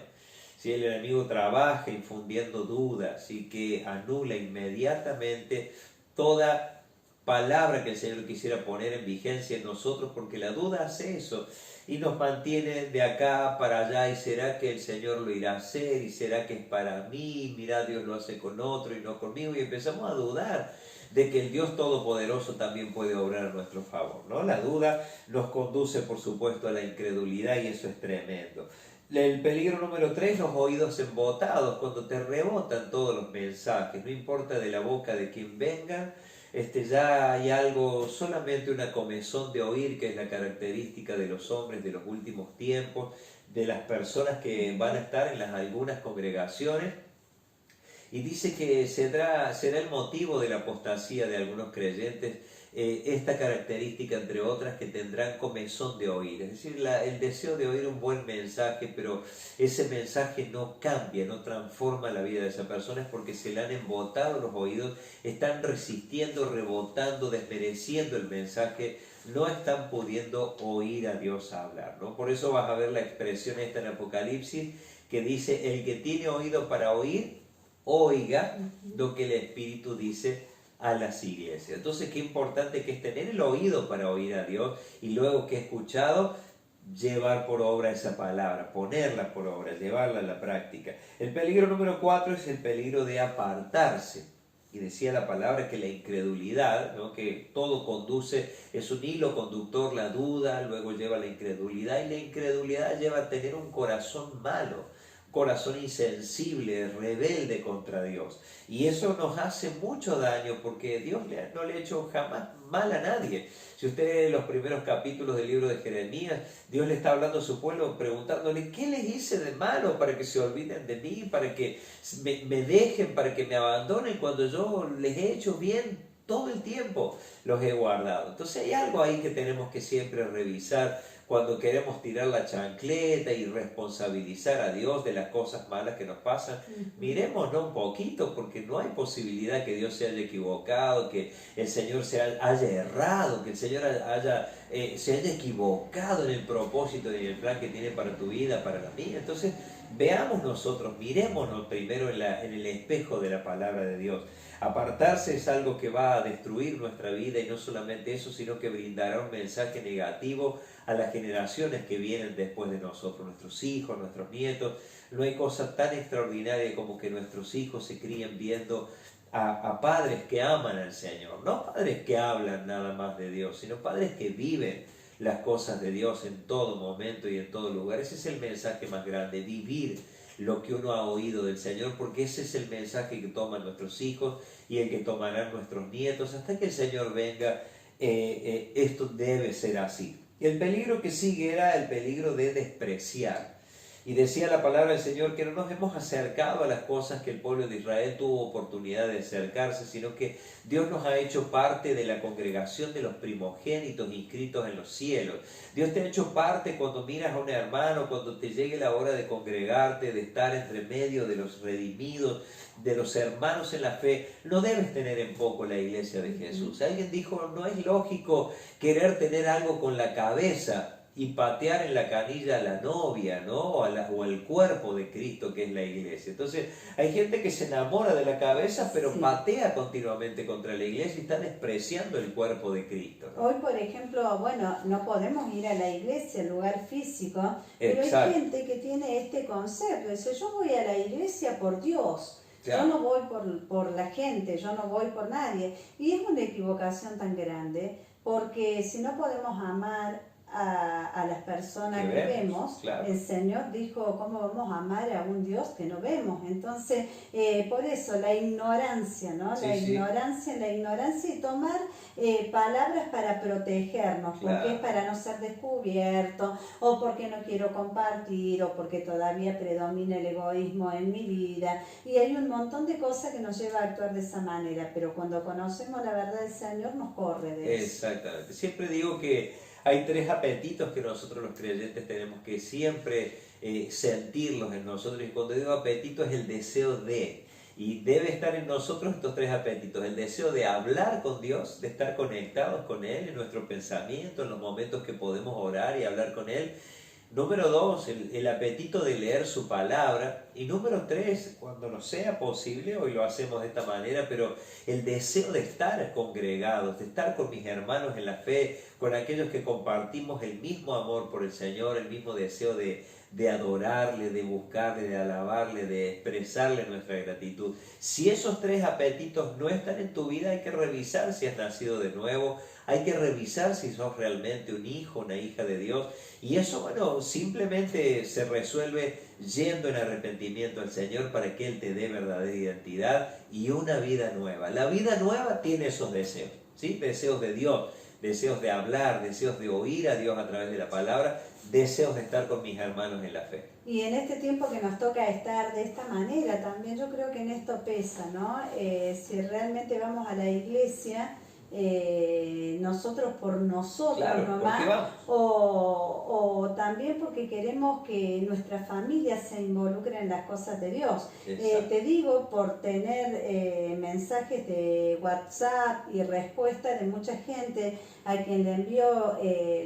Si el enemigo trabaja infundiendo dudas y que anula inmediatamente toda palabra que el Señor quisiera poner en vigencia en nosotros, porque la duda hace eso y nos mantiene de acá para allá. ¿Y será que el Señor lo irá a hacer? ¿Y será que es para mí? Mira, Dios lo hace con otro y no conmigo, y empezamos a dudar de que el Dios Todopoderoso también puede obrar a nuestro favor, ¿no? La duda nos conduce, por supuesto, a la incredulidad, y eso es tremendo. El peligro número 3, los oídos embotados, cuando te rebotan todos los mensajes, no importa de la boca de quien vengan, ya hay algo, solamente una comezón de oír, que es la característica de los hombres de los últimos tiempos, de las personas que van a estar en algunas congregaciones. Y dice que será el motivo de la apostasía de algunos creyentes, esta característica, entre otras, que tendrán comezón de oír. Es decir, el deseo de oír un buen mensaje, pero ese mensaje no cambia, no transforma la vida de esa persona, es porque se le han embotado los oídos, están resistiendo, rebotando, desmereciendo el mensaje, no están pudiendo oír a Dios hablar, ¿no? Por eso vas a ver la expresión esta en Apocalipsis, que dice: el que tiene oído para oír, oiga lo que el Espíritu dice a las iglesias. Entonces, qué importante que es tener el oído para oír a Dios, y luego que he escuchado, llevar por obra esa palabra, ponerla por obra, llevarla a la práctica. El peligro número 4 es el peligro de apartarse. Y decía la palabra que la incredulidad, ¿no?, que todo conduce, es un hilo conductor, la duda, luego lleva a la incredulidad, y la incredulidad lleva a tener un corazón malo, corazón insensible, rebelde contra Dios. Y eso nos hace mucho daño, porque Dios no le ha hecho jamás mal a nadie. Si usted lee los primeros capítulos del libro de Jeremías, Dios le está hablando a su pueblo, preguntándole: ¿qué les hice de malo para que se olviden de mí, para que me dejen, para que me abandonen, cuando yo les he hecho bien todo el tiempo? Los he guardado. Entonces hay algo ahí que tenemos que siempre revisar cuando queremos tirar la chancleta y responsabilizar a Dios de las cosas malas que nos pasan. Miremoslo un poquito, porque no hay posibilidad que Dios se haya equivocado, que el Señor haya errado, que el Señor se haya equivocado en el propósito y en el plan que tiene para tu vida, para la mía. Entonces, veamos nosotros, mirémonos primero en el espejo de la palabra de Dios. Apartarse es algo que va a destruir nuestra vida, y no solamente eso, sino que brindará un mensaje negativo a las generaciones que vienen después de nosotros, nuestros hijos, nuestros nietos. No hay cosa tan extraordinaria como que nuestros hijos se críen viendo a padres que aman al Señor, no padres que hablan nada más de Dios, sino padres que viven las cosas de Dios en todo momento y en todo lugar. Ese es el mensaje más grande, vivir lo que uno ha oído del Señor, porque ese es el mensaje que toman nuestros hijos y el que tomarán nuestros nietos hasta que el Señor venga. Esto debe ser así. Y el peligro que sigue era el peligro de despreciar. Y decía la palabra del Señor que no nos hemos acercado a las cosas que el pueblo de Israel tuvo oportunidad de acercarse, sino que Dios nos ha hecho parte de la congregación de los primogénitos inscritos en los cielos. Dios te ha hecho parte cuando miras a un hermano, cuando te llegue la hora de congregarte, de estar entre medio de los redimidos, de los hermanos en la fe. No debes tener en poco la iglesia de Jesús. Alguien dijo: no es lógico querer tener algo con la cabeza y patear en la canilla a la novia, ¿no? O al cuerpo de Cristo, que es la iglesia. Entonces, hay gente que se enamora de la cabeza, pero patea continuamente contra la iglesia y está despreciando el cuerpo de Cristo, ¿no? Hoy, por ejemplo, bueno, no podemos ir a la iglesia, al lugar físico, pero Exacto. hay gente que tiene este concepto. Dice: yo voy a la iglesia por Dios. Claro. Yo no voy por la gente, yo no voy por nadie. Y es una equivocación tan grande, porque si no podemos amar a las personas que vemos, claro. El Señor dijo: ¿cómo vamos a amar a un Dios que no vemos? Entonces, por eso la ignorancia, ¿no? Sí, la ignorancia, y tomar palabras para protegernos, Claro. porque es para no ser descubierto, o porque no quiero compartir, o porque todavía predomina el egoísmo en mi vida. Y hay un montón de cosas que nos lleva a actuar de esa manera, pero cuando conocemos la verdad del Señor nos corre de eso. Exactamente. Siempre digo que hay 3 apetitos que nosotros los creyentes tenemos que siempre sentirlos en nosotros. Y cuando digo apetito, es el deseo de. Y debe estar en nosotros estos 3 apetitos: el deseo de hablar con Dios, de estar conectados con Él en nuestro pensamiento, en los momentos que podemos orar y hablar con Él. Número 2, el apetito de leer su palabra. Y número 3, cuando nos sea posible, hoy lo hacemos de esta manera, pero el deseo de estar congregados, de estar con mis hermanos en la fe, con aquellos que compartimos el mismo amor por el Señor, el mismo deseo de adorarle, de buscarle, de alabarle, de expresarle nuestra gratitud. Si esos 3 apetitos no están en tu vida, hay que revisar si has nacido de nuevo, hay que revisar si sos realmente un hijo, una hija de Dios. Y eso, bueno, simplemente se resuelve yendo en arrepentimiento al Señor para que Él te dé verdadera identidad y una vida nueva. La vida nueva tiene esos deseos, ¿sí? Deseos de Dios, deseos de hablar, deseos de oír a Dios a través de la palabra, deseos de estar con mis hermanos en la fe. Y en este tiempo que nos toca estar de esta manera también, yo creo que en esto pesa, ¿no? Si realmente vamos a la iglesia, nosotros por nosotros, claro, nomás, o también porque queremos que nuestra familia se involucre en las cosas de Dios. Te digo, por tener mensajes de WhatsApp y respuestas de mucha gente a quien le envió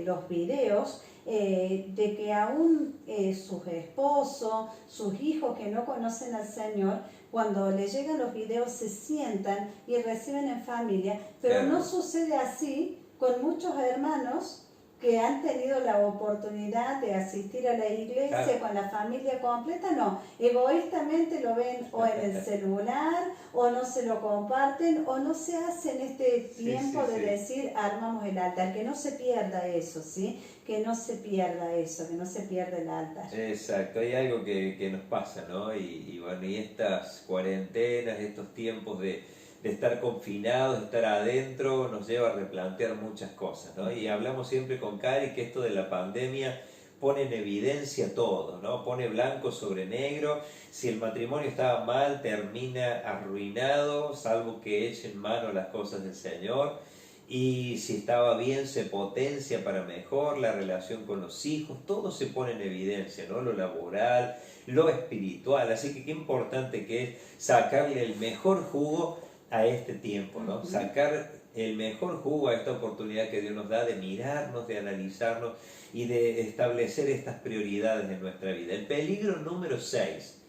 los videos, de que aún sus esposos, sus hijos que no conocen al Señor, cuando les llegan los videos se sientan y reciben en familia, pero no sucede así con muchos hermanos que han tenido la oportunidad de asistir a la iglesia con la familia completa, no, egoístamente lo ven o en el celular, o no se lo comparten, o no se hacen este tiempo de decir, armamos el altar, que no se pierda eso, ¿sí? Que no se pierda eso, que no se pierda el altar. Exacto, hay algo que nos pasa, ¿no? Y bueno, y estas cuarentenas, estos tiempos de estar confinados, de estar adentro, nos lleva a replantear muchas cosas, ¿no? Y hablamos siempre con Cari que esto de la pandemia pone en evidencia todo, ¿no? Pone blanco sobre negro. Si el matrimonio estaba mal, termina arruinado, salvo que echen mano a las cosas del Señor. Y si estaba bien, se potencia para mejor la relación con los hijos. Todo se pone en evidencia, ¿no? Lo laboral, lo espiritual. Así que qué importante que es sacarle el mejor jugo a este tiempo, ¿no? Sacar el mejor jugo a esta oportunidad que Dios nos da de mirarnos, de analizarnos y de establecer estas prioridades en nuestra vida. El peligro número 6.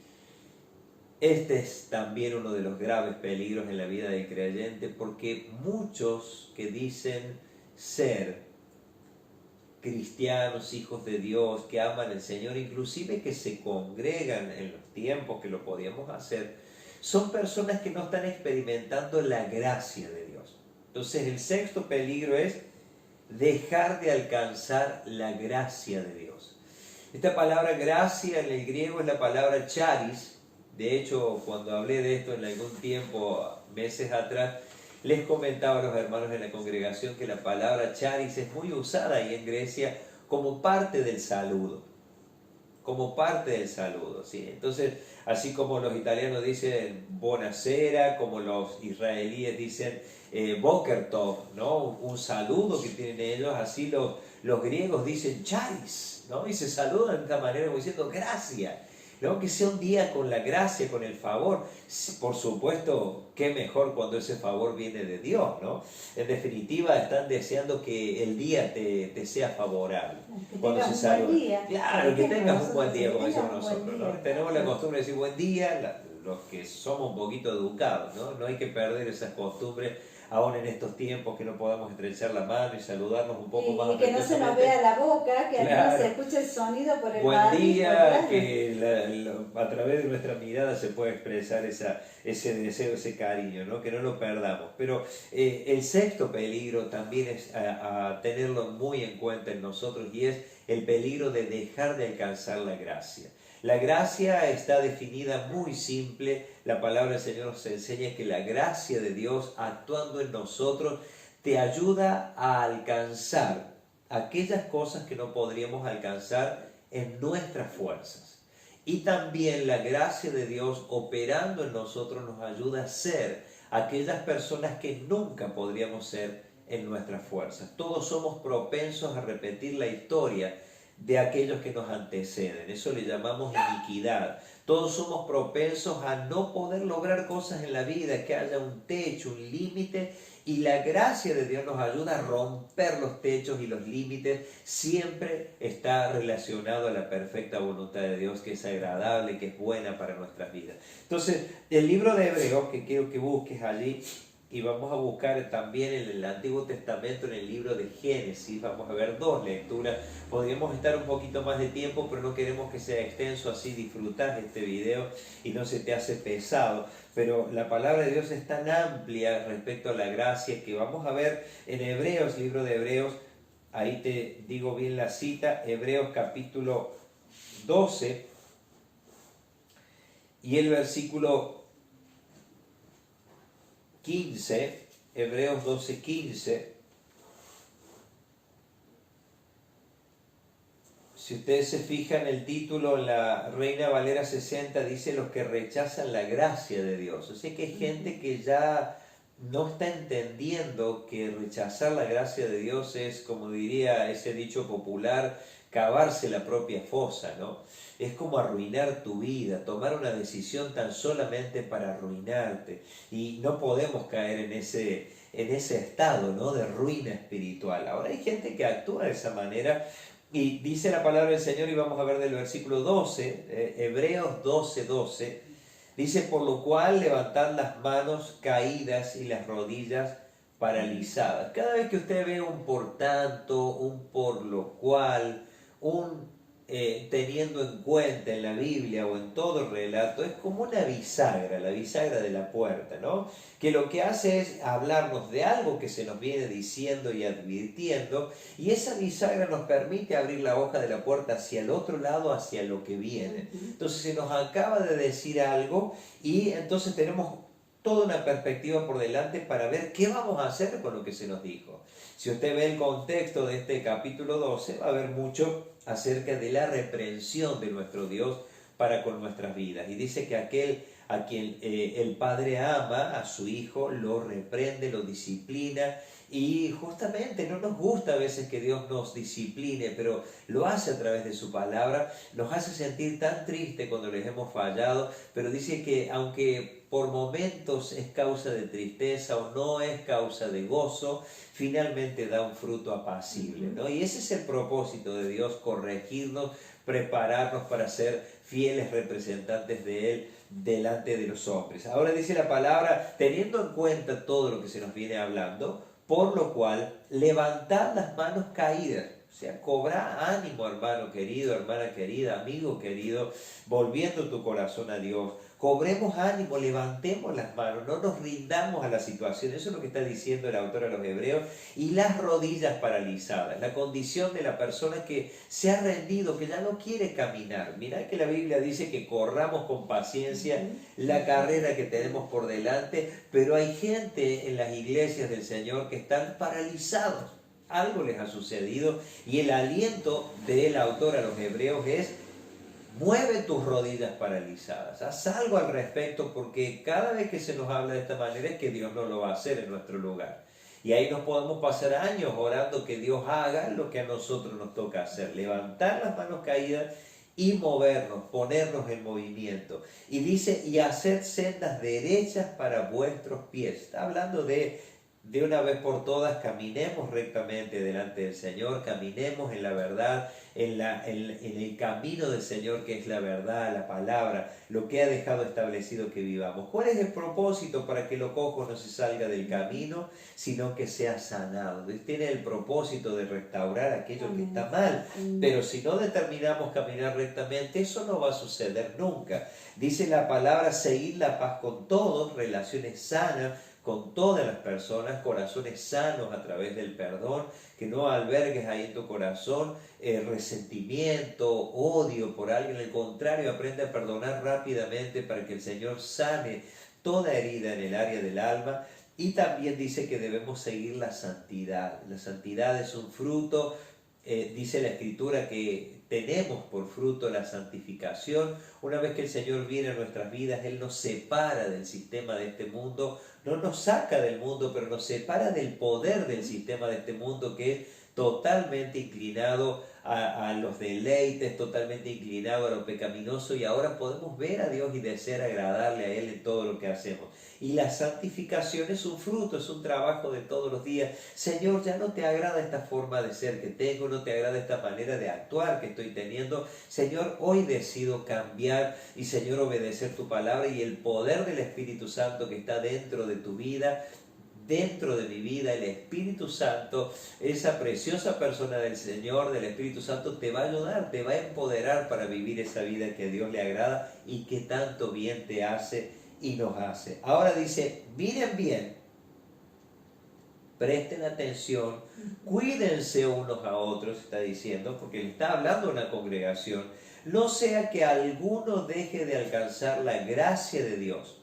Este es también uno de los graves peligros en la vida del creyente, porque muchos que dicen ser cristianos, hijos de Dios, que aman al Señor, inclusive que se congregan en los tiempos que lo podíamos hacer, son personas que no están experimentando la gracia de Dios. Entonces el 6º peligro es dejar de alcanzar la gracia de Dios. Esta palabra gracia en el griego es la palabra charis. De hecho, cuando hablé de esto en algún tiempo, meses atrás, les comentaba a los hermanos en la congregación que la palabra charis es muy usada ahí en Grecia como parte del saludo. Como parte del saludo, ¿sí? Entonces, así como los italianos dicen buonasera, como los israelíes dicen boker tov, ¿no? Un saludo que tienen ellos, así los griegos dicen charis, ¿no? Y se saludan de esta manera como diciendo gracias, ¿no? Que sea un día con la gracia, con el favor. Por supuesto, qué mejor cuando ese favor viene de Dios, ¿no? En definitiva, están deseando que el día te sea favorable. Que cuando tengas se un buen saluda. día. Claro, que tengas un buen día, como decimos un buen nosotros, ¿no? día. Tenemos la costumbre de decir buen día, los que somos un poquito educados, ¿no? No hay que perder esas costumbres aún en estos tiempos, que no podamos estrechar la mano y saludarnos un poco más. Y que no se nos vea la boca, que al menos se escuche el sonido por el barrio. Buen día, que a través de nuestra mirada se puede expresar ese deseo, ese cariño, ¿no? Que no lo perdamos. Pero el 6º peligro también es a tenerlo muy en cuenta en nosotros, y es el peligro de dejar de alcanzar la gracia. La gracia está definida muy simple. La palabra del Señor nos enseña que la gracia de Dios actuando en nosotros te ayuda a alcanzar aquellas cosas que no podríamos alcanzar en nuestras fuerzas. Y también la gracia de Dios operando en nosotros nos ayuda a ser aquellas personas que nunca podríamos ser en nuestras fuerzas. Todos somos propensos a repetir la historia de aquellos que nos anteceden. Eso le llamamos iniquidad. Todos somos propensos a no poder lograr cosas en la vida, que haya un techo, un límite, y la gracia de Dios nos ayuda a romper los techos y los límites. Siempre está relacionado a la perfecta voluntad de Dios, que es agradable, que es buena para nuestras vidas. Entonces, el libro de Hebreos, que quiero que busques allí, y vamos a buscar también en el Antiguo Testamento, en el libro de Génesis, vamos a ver 2 lecturas. Podríamos estar un poquito más de tiempo, pero no queremos que sea extenso, así disfrutas este video y no se te hace pesado. Pero la palabra de Dios es tan amplia respecto a la gracia que vamos a ver en Hebreos, libro de Hebreos, ahí te digo bien la cita, Hebreos capítulo 12 y el versículo 15, Hebreos 12, 15. Si ustedes se fijan, el título en la Reina Valera 60 dice los que rechazan la gracia de Dios. O sea que hay gente que ya no está entendiendo que rechazar la gracia de Dios es, como diría ese dicho popular, cavarse la propia fosa, ¿no? Es como arruinar tu vida, tomar una decisión tan solamente para arruinarte. Y no podemos caer en ese estado, ¿no?, de ruina espiritual. Ahora hay gente que actúa de esa manera y dice la palabra del Señor, y vamos a ver del versículo 12, Hebreos 12, 12, dice: por lo cual levantad las manos caídas y las rodillas paralizadas. Cada vez que usted ve un por tanto, un por lo cual, un teniendo en cuenta en la Biblia o en todo el relato, es como una bisagra, la bisagra de la puerta, ¿no? Que lo que hace es hablarnos de algo que se nos viene diciendo y advirtiendo, y esa bisagra nos permite abrir la hoja de la puerta hacia el otro lado, hacia lo que viene. Entonces se nos acaba de decir algo y entonces tenemos toda una perspectiva por delante para ver qué vamos a hacer con lo que se nos dijo. Si usted ve el contexto de este capítulo 12, va a ver mucho acerca de la reprensión de nuestro Dios para con nuestras vidas. Y dice que aquel a quien el Padre ama, a su Hijo, lo reprende, lo disciplina. Y justamente no nos gusta a veces que Dios nos discipline, pero lo hace a través de su palabra, nos hace sentir tan triste cuando les hemos fallado, pero dice que aunque por momentos es causa de tristeza o no es causa de gozo, finalmente da un fruto apacible, ¿no? Y ese es el propósito de Dios, corregirnos, prepararnos para ser fieles representantes de Él delante de los hombres. Ahora dice la palabra, teniendo en cuenta todo lo que se nos viene hablando, por lo cual levantad las manos caídas. O sea, cobra ánimo, hermano querido, hermana querida, amigo querido, volviendo tu corazón a Dios. Cobremos ánimo, levantemos las manos, no nos rindamos a la situación. Eso es lo que está diciendo el autor a los Hebreos. Y las rodillas paralizadas, la condición de la persona que se ha rendido, que ya no quiere caminar. Mirá que la Biblia dice que corramos con paciencia la carrera que tenemos por delante, pero hay gente en las iglesias del Señor que están paralizados. Algo les ha sucedido y el aliento del autor a los Hebreos es: mueve tus rodillas paralizadas, haz algo al respecto, porque cada vez que se nos habla de esta manera es que Dios no lo va a hacer en nuestro lugar. Y ahí nos podemos pasar años orando que Dios haga lo que a nosotros nos toca hacer, levantar las manos caídas y movernos, ponernos en movimiento. Y dice, y hacer sendas derechas para vuestros pies. Está hablando de una vez por todas, caminemos rectamente delante del Señor, caminemos en la verdad, en el camino del Señor, que es la verdad, la palabra, lo que ha dejado establecido que vivamos. ¿Cuál es el propósito? Para que lo cojo no se salga del camino, sino que sea sanado. Tiene el propósito de restaurar aquello que está mal, pero si no determinamos caminar rectamente, eso no va a suceder nunca. Dice la palabra, seguid la paz con todos, relaciones sanas con todas las personas, corazones sanos a través del perdón, que no albergues ahí en tu corazón resentimiento, odio por alguien. Al contrario, aprende a perdonar rápidamente para que el Señor sane toda herida en el área del alma. Y también dice que debemos seguir la santidad. La santidad es un fruto, dice la Escritura, que tenemos por fruto la santificación. Una vez que el Señor viene a nuestras vidas, Él nos separa del sistema de este mundo, no nos saca del mundo, pero nos separa del poder del sistema de este mundo, que es totalmente inclinado a los deleites, totalmente inclinado a lo pecaminoso, y ahora podemos ver a Dios y desear agradarle a Él en todo lo que hacemos. Y la santificación es un fruto, es un trabajo de todos los días. Señor, ya no te agrada esta forma de ser que tengo, no te agrada esta manera de actuar que estoy teniendo. Señor, hoy decido cambiar y, Señor, obedecer tu palabra, y el poder del Espíritu Santo que está dentro de tu vida, dentro de mi vida, el Espíritu Santo, esa preciosa persona del Señor, del Espíritu Santo, te va a ayudar, te va a empoderar para vivir esa vida que a Dios le agrada y que tanto bien te hace y nos hace. Ahora dice, miren bien, presten atención, cuídense unos a otros, está diciendo, porque le está hablando a una congregación, no sea que alguno deje de alcanzar la gracia de Dios,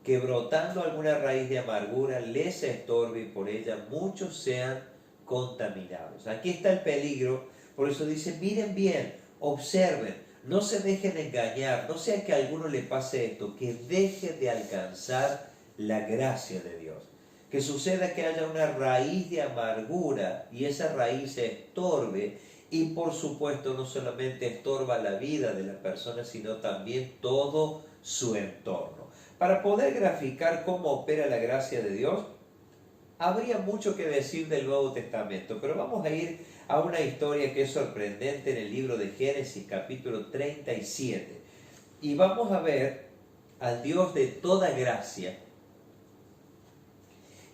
que brotando alguna raíz de amargura les estorbe y por ella muchos sean contaminados. Aquí está el peligro, por eso dice, miren bien, observen, no se dejen engañar, no sea que a alguno le pase esto, que deje de alcanzar la gracia de Dios. Que suceda que haya una raíz de amargura y esa raíz se estorbe, y por supuesto no solamente estorba la vida de la persona, sino también todo su entorno. Para poder graficar cómo opera la gracia de Dios, habría mucho que decir del Nuevo Testamento, pero vamos a ir a una historia que es sorprendente en el libro de Génesis, capítulo 37. Y vamos a ver al Dios de toda gracia,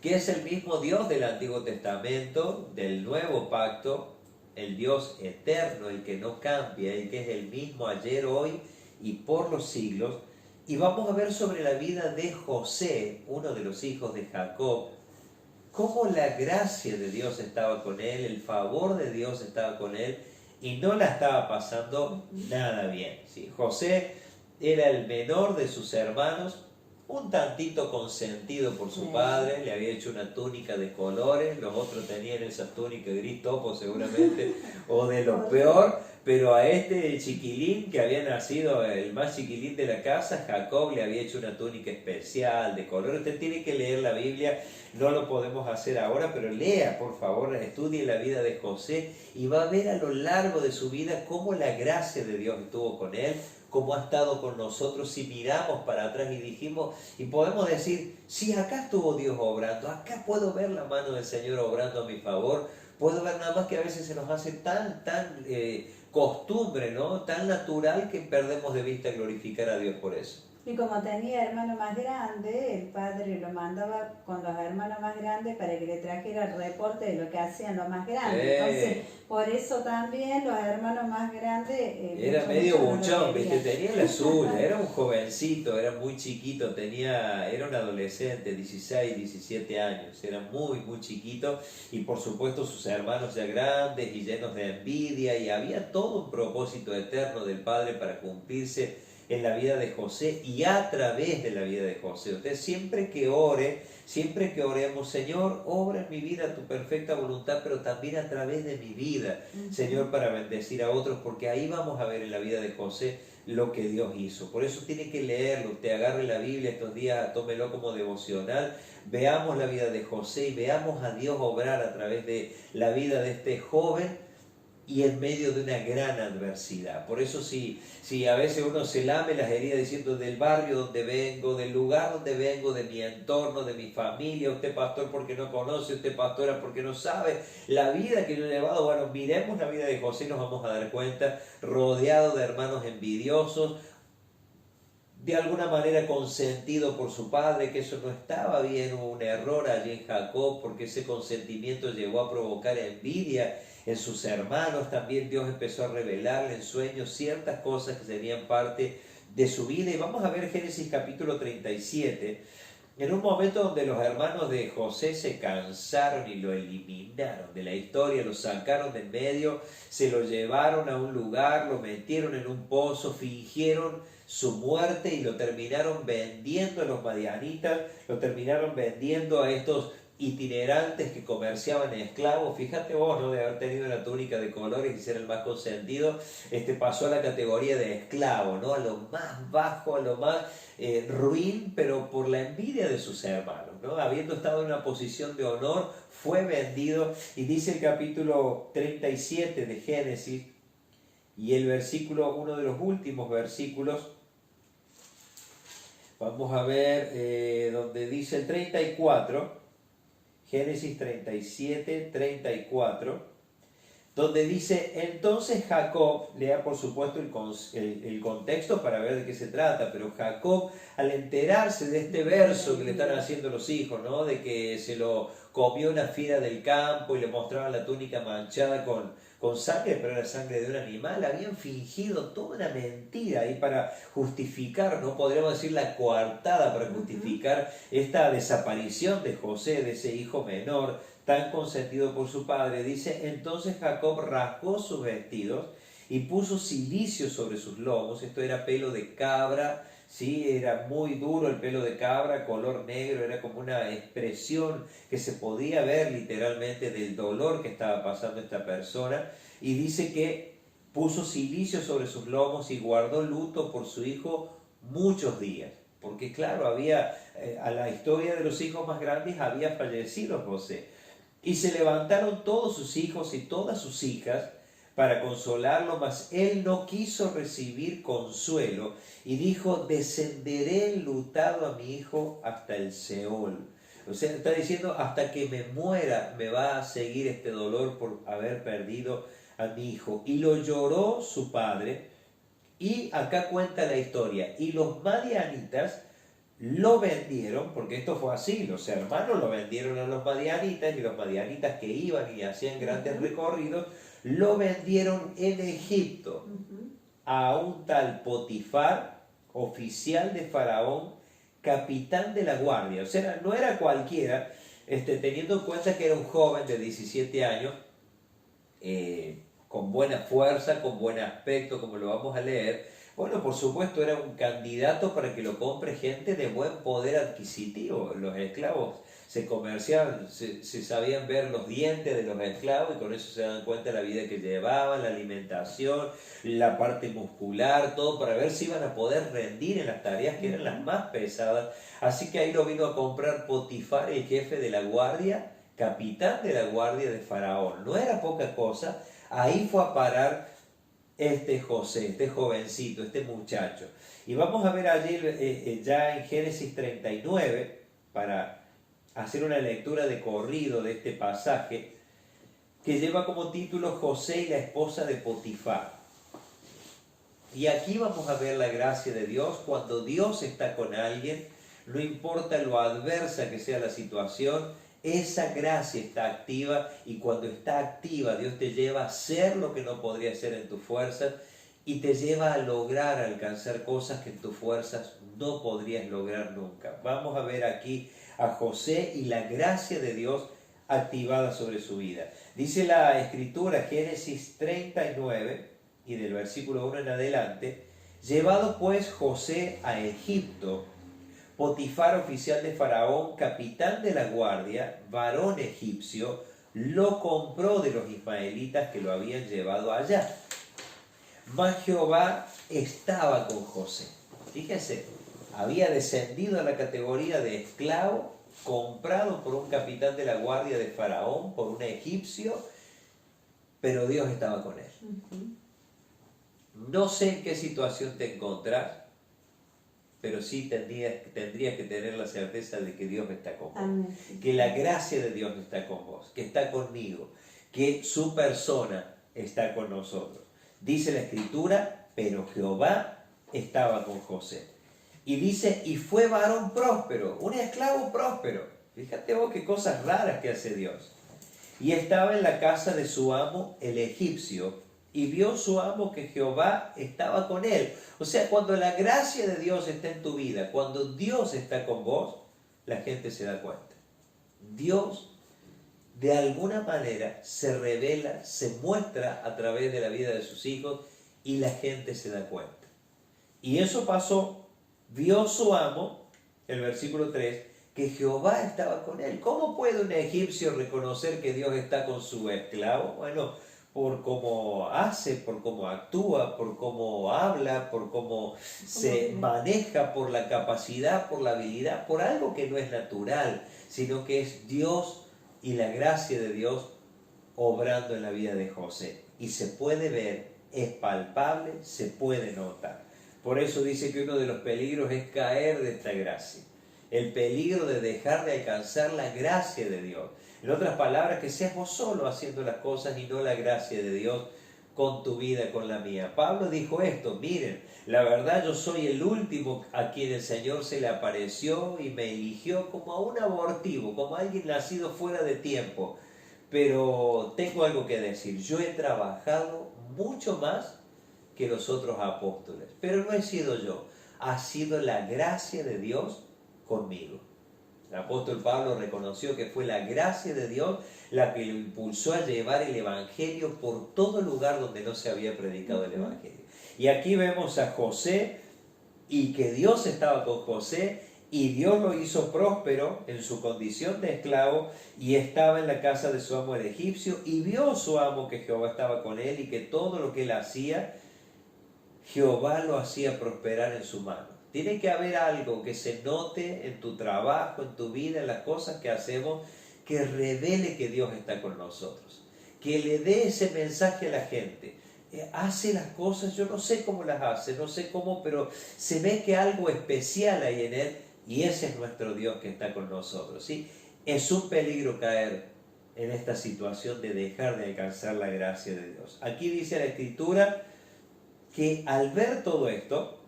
que es el mismo Dios del Antiguo Testamento, del Nuevo Pacto, el Dios eterno, el que no cambia, el que es el mismo ayer, hoy y por los siglos. Y vamos a ver sobre la vida de José, uno de los hijos de Jacob, cómo la gracia de Dios estaba con él, el favor de Dios estaba con él, y no la estaba pasando nada bien. ¿Sí? José era el menor de sus hermanos, un tantito consentido por su padre, le había hecho una túnica de colores, los otros tenían esa túnica gris topo seguramente, o de lo peor, pero a este chiquilín que había nacido, el más chiquilín de la casa, Jacob le había hecho una túnica especial de colores. Usted tiene que leer la Biblia, no lo podemos hacer ahora, pero lea, por favor, estudie la vida de José y va a ver a lo largo de su vida cómo la gracia de Dios estuvo con él, cómo ha estado con nosotros. Si miramos para atrás y dijimos, y podemos decir, sí, acá estuvo Dios obrando, acá puedo ver la mano del Señor obrando a mi favor, puedo ver nada más que a veces se nos hace tan costumbre, ¿no? Tan natural que perdemos de vista glorificar a Dios por eso. Y como tenía hermano más grande, el padre lo mandaba con los hermanos más grandes para que le trajera el reporte de lo que hacían los más grandes. Entonces, por eso también los hermanos más grandes... era medio buchón, ¿viste? Tenía la suya, era un jovencito, era muy chiquito, era un adolescente, 16, 17 años, era muy chiquito, y por supuesto sus hermanos ya grandes y llenos de envidia, y había todo un propósito eterno del Padre para cumplirse en la vida de José y a través de la vida de José. Usted siempre que oremos, Señor, obra en mi vida tu perfecta voluntad, pero también a través de mi vida, Señor, para bendecir a otros, porque ahí vamos a ver en la vida de José lo que Dios hizo. Por eso tiene que leerlo. Usted agarre la Biblia estos días, tómelo como devocional, veamos la vida de José y veamos a Dios obrar a través de la vida de este joven y en medio de una gran adversidad. Por eso si a veces uno se lame las heridas diciendo del barrio donde vengo, del lugar donde vengo, de mi entorno, de mi familia, usted pastor porque no conoce, usted pastora porque no sabe la vida que yo he llevado, bueno, miremos la vida de José y nos vamos a dar cuenta, rodeado de hermanos envidiosos, de alguna manera consentido por su padre, que eso no estaba bien, hubo un error allí en Jacob, porque ese consentimiento llegó a provocar envidia en sus hermanos. También Dios empezó a revelarle en sueños ciertas cosas que serían parte de su vida. Y vamos a ver Génesis capítulo 37, en un momento donde los hermanos de José se cansaron y lo eliminaron de la historia, lo sacaron de en medio, se lo llevaron a un lugar, lo metieron en un pozo, fingieron su muerte y lo terminaron vendiendo a los madianitas, lo terminaron vendiendo a estos itinerantes que comerciaban esclavos. Fíjate vos, ¿no? De haber tenido una túnica de colores y ser el más consentido, pasó a la categoría de esclavo, ¿no? A lo más bajo, a lo más ruin, pero por la envidia de sus hermanos, ¿no? Habiendo estado en una posición de honor, fue vendido. Y dice el capítulo 37 de Génesis, y el versículo, uno de los últimos versículos, vamos a ver donde dice el 34, Génesis 37, 34, donde dice, entonces Jacob, lea por supuesto el contexto para ver de qué se trata, pero Jacob, al enterarse de este verso que le están haciendo los hijos, ¿no? De que se lo comió una fiera del campo y le mostraban la túnica manchada con sangre, pero era sangre de un animal, habían fingido toda una mentira ahí para justificar, no podríamos decir la coartada, para justificar esta desaparición de José, de ese hijo menor, tan consentido por su padre. Dice, entonces Jacob rasgó sus vestidos y puso cilicio sobre sus lomos. Esto era pelo de cabra, ¿sí? Era muy duro el pelo de cabra, color negro, era como una expresión que se podía ver literalmente del dolor que estaba pasando esta persona. Y dice que puso cilicio sobre sus lomos y guardó luto por su hijo muchos días. Porque claro, había, a la historia de los hijos más grandes había fallecido José. Y se levantaron todos sus hijos y todas sus hijas para consolarlo, mas él no quiso recibir consuelo y dijo, descenderé enlutado a mi hijo hasta el Seol. O sea, está diciendo, hasta que me muera me va a seguir este dolor por haber perdido a mi hijo. Y lo lloró su padre, y acá cuenta la historia, y los madianitas lo vendieron, porque esto fue así, los hermanos lo vendieron a los madianitas, y los madianitas que iban y hacían grandes recorridos, lo vendieron en Egipto a un tal Potifar, oficial de Faraón, capitán de la guardia. O sea, no era cualquiera, teniendo en cuenta que era un joven de 17 años, con buena fuerza, con buen aspecto, como lo vamos a leer. Bueno, por supuesto era un candidato para que lo compre gente de buen poder adquisitivo. Los esclavos se comerciaban, se sabían ver los dientes de los esclavos y con eso se dan cuenta de la vida que llevaban, la alimentación, la parte muscular, todo para ver si iban a poder rendir en las tareas que eran las más pesadas. Así que ahí lo vino a comprar Potifar, el jefe de la guardia, capitán de la guardia de Faraón. No era poca cosa, ahí fue a parar José, este jovencito, este muchacho. Y vamos a ver allí ya en Génesis 39, para hacer una lectura de corrido de este pasaje, que lleva como título José y la esposa de Potifar. Y aquí vamos a ver la gracia de Dios. Cuando Dios está con alguien, no importa lo adversa que sea la situación, esa gracia está activa, y cuando está activa, Dios te lleva a hacer lo que no podría hacer en tus fuerzas y te lleva a lograr alcanzar cosas que en tus fuerzas no podrías lograr nunca. Vamos a ver aquí a José y la gracia de Dios activada sobre su vida. Dice la Escritura, Génesis 39, y del versículo 1 en adelante, llevado pues José a Egipto, Potifar, oficial de Faraón, capitán de la guardia, varón egipcio, lo compró de los ismaelitas que lo habían llevado allá. Mas Jehová estaba con José. Fíjese, había descendido a la categoría de esclavo, comprado por un capitán de la guardia de Faraón, por un egipcio, pero Dios estaba con él. No sé en qué situación te encontrás, pero sí tendrías que tener la certeza de que Dios está con vos. Amén. Que la gracia de Dios está con vos, que está conmigo, que su persona está con nosotros. Dice la Escritura, pero Jehová estaba con José. Y dice, y fue varón próspero, un esclavo próspero. Fíjate vos qué cosas raras que hace Dios. Y estaba en la casa de su amo, el egipcio, y vio su amo que Jehová estaba con él. O sea, cuando la gracia de Dios está en tu vida, cuando Dios está con vos, la gente se da cuenta. Dios, de alguna manera, se revela, se muestra a través de la vida de sus hijos y la gente se da cuenta. Y eso pasó. Vio su amo, el versículo 3, que Jehová estaba con él. ¿Cómo puede un egipcio reconocer que Dios está con su esclavo? Bueno, por cómo hace, por cómo actúa, por cómo habla, por cómo se maneja, por la capacidad, por la habilidad, por algo que no es natural, sino que es Dios y la gracia de Dios obrando en la vida de José. Y se puede ver, es palpable, se puede notar. Por eso dice que uno de los peligros es caer de esta gracia. El peligro de dejar de alcanzar la gracia de Dios. En otras palabras, que seas vos solo haciendo las cosas y no la gracia de Dios con tu vida, con la mía. Pablo dijo esto: miren, la verdad yo soy el último a quien el Señor se le apareció y me eligió como a un abortivo, como a alguien nacido fuera de tiempo. Pero tengo algo que decir, yo he trabajado mucho más que los otros apóstoles, pero no he sido yo, ha sido la gracia de Dios conmigo. El apóstol Pablo reconoció que fue la gracia de Dios la que lo impulsó a llevar el Evangelio por todo lugar donde no se había predicado el Evangelio. Y aquí vemos a José, y que Dios estaba con José, y Dios lo hizo próspero en su condición de esclavo, y estaba en la casa de su amo el egipcio, y vio su amo que Jehová estaba con él, y que todo lo que él hacía, Jehová lo hacía prosperar en su mano. Tiene que haber algo que se note en tu trabajo, en tu vida, en las cosas que hacemos, que revele que Dios está con nosotros. Que le dé ese mensaje a la gente. Hace las cosas, yo no sé cómo las hace, no sé cómo, pero se ve que algo especial hay en él, y ese es nuestro Dios que está con nosotros, ¿sí? Es un peligro caer en esta situación de dejar de alcanzar la gracia de Dios. Aquí dice la Escritura que al ver todo esto,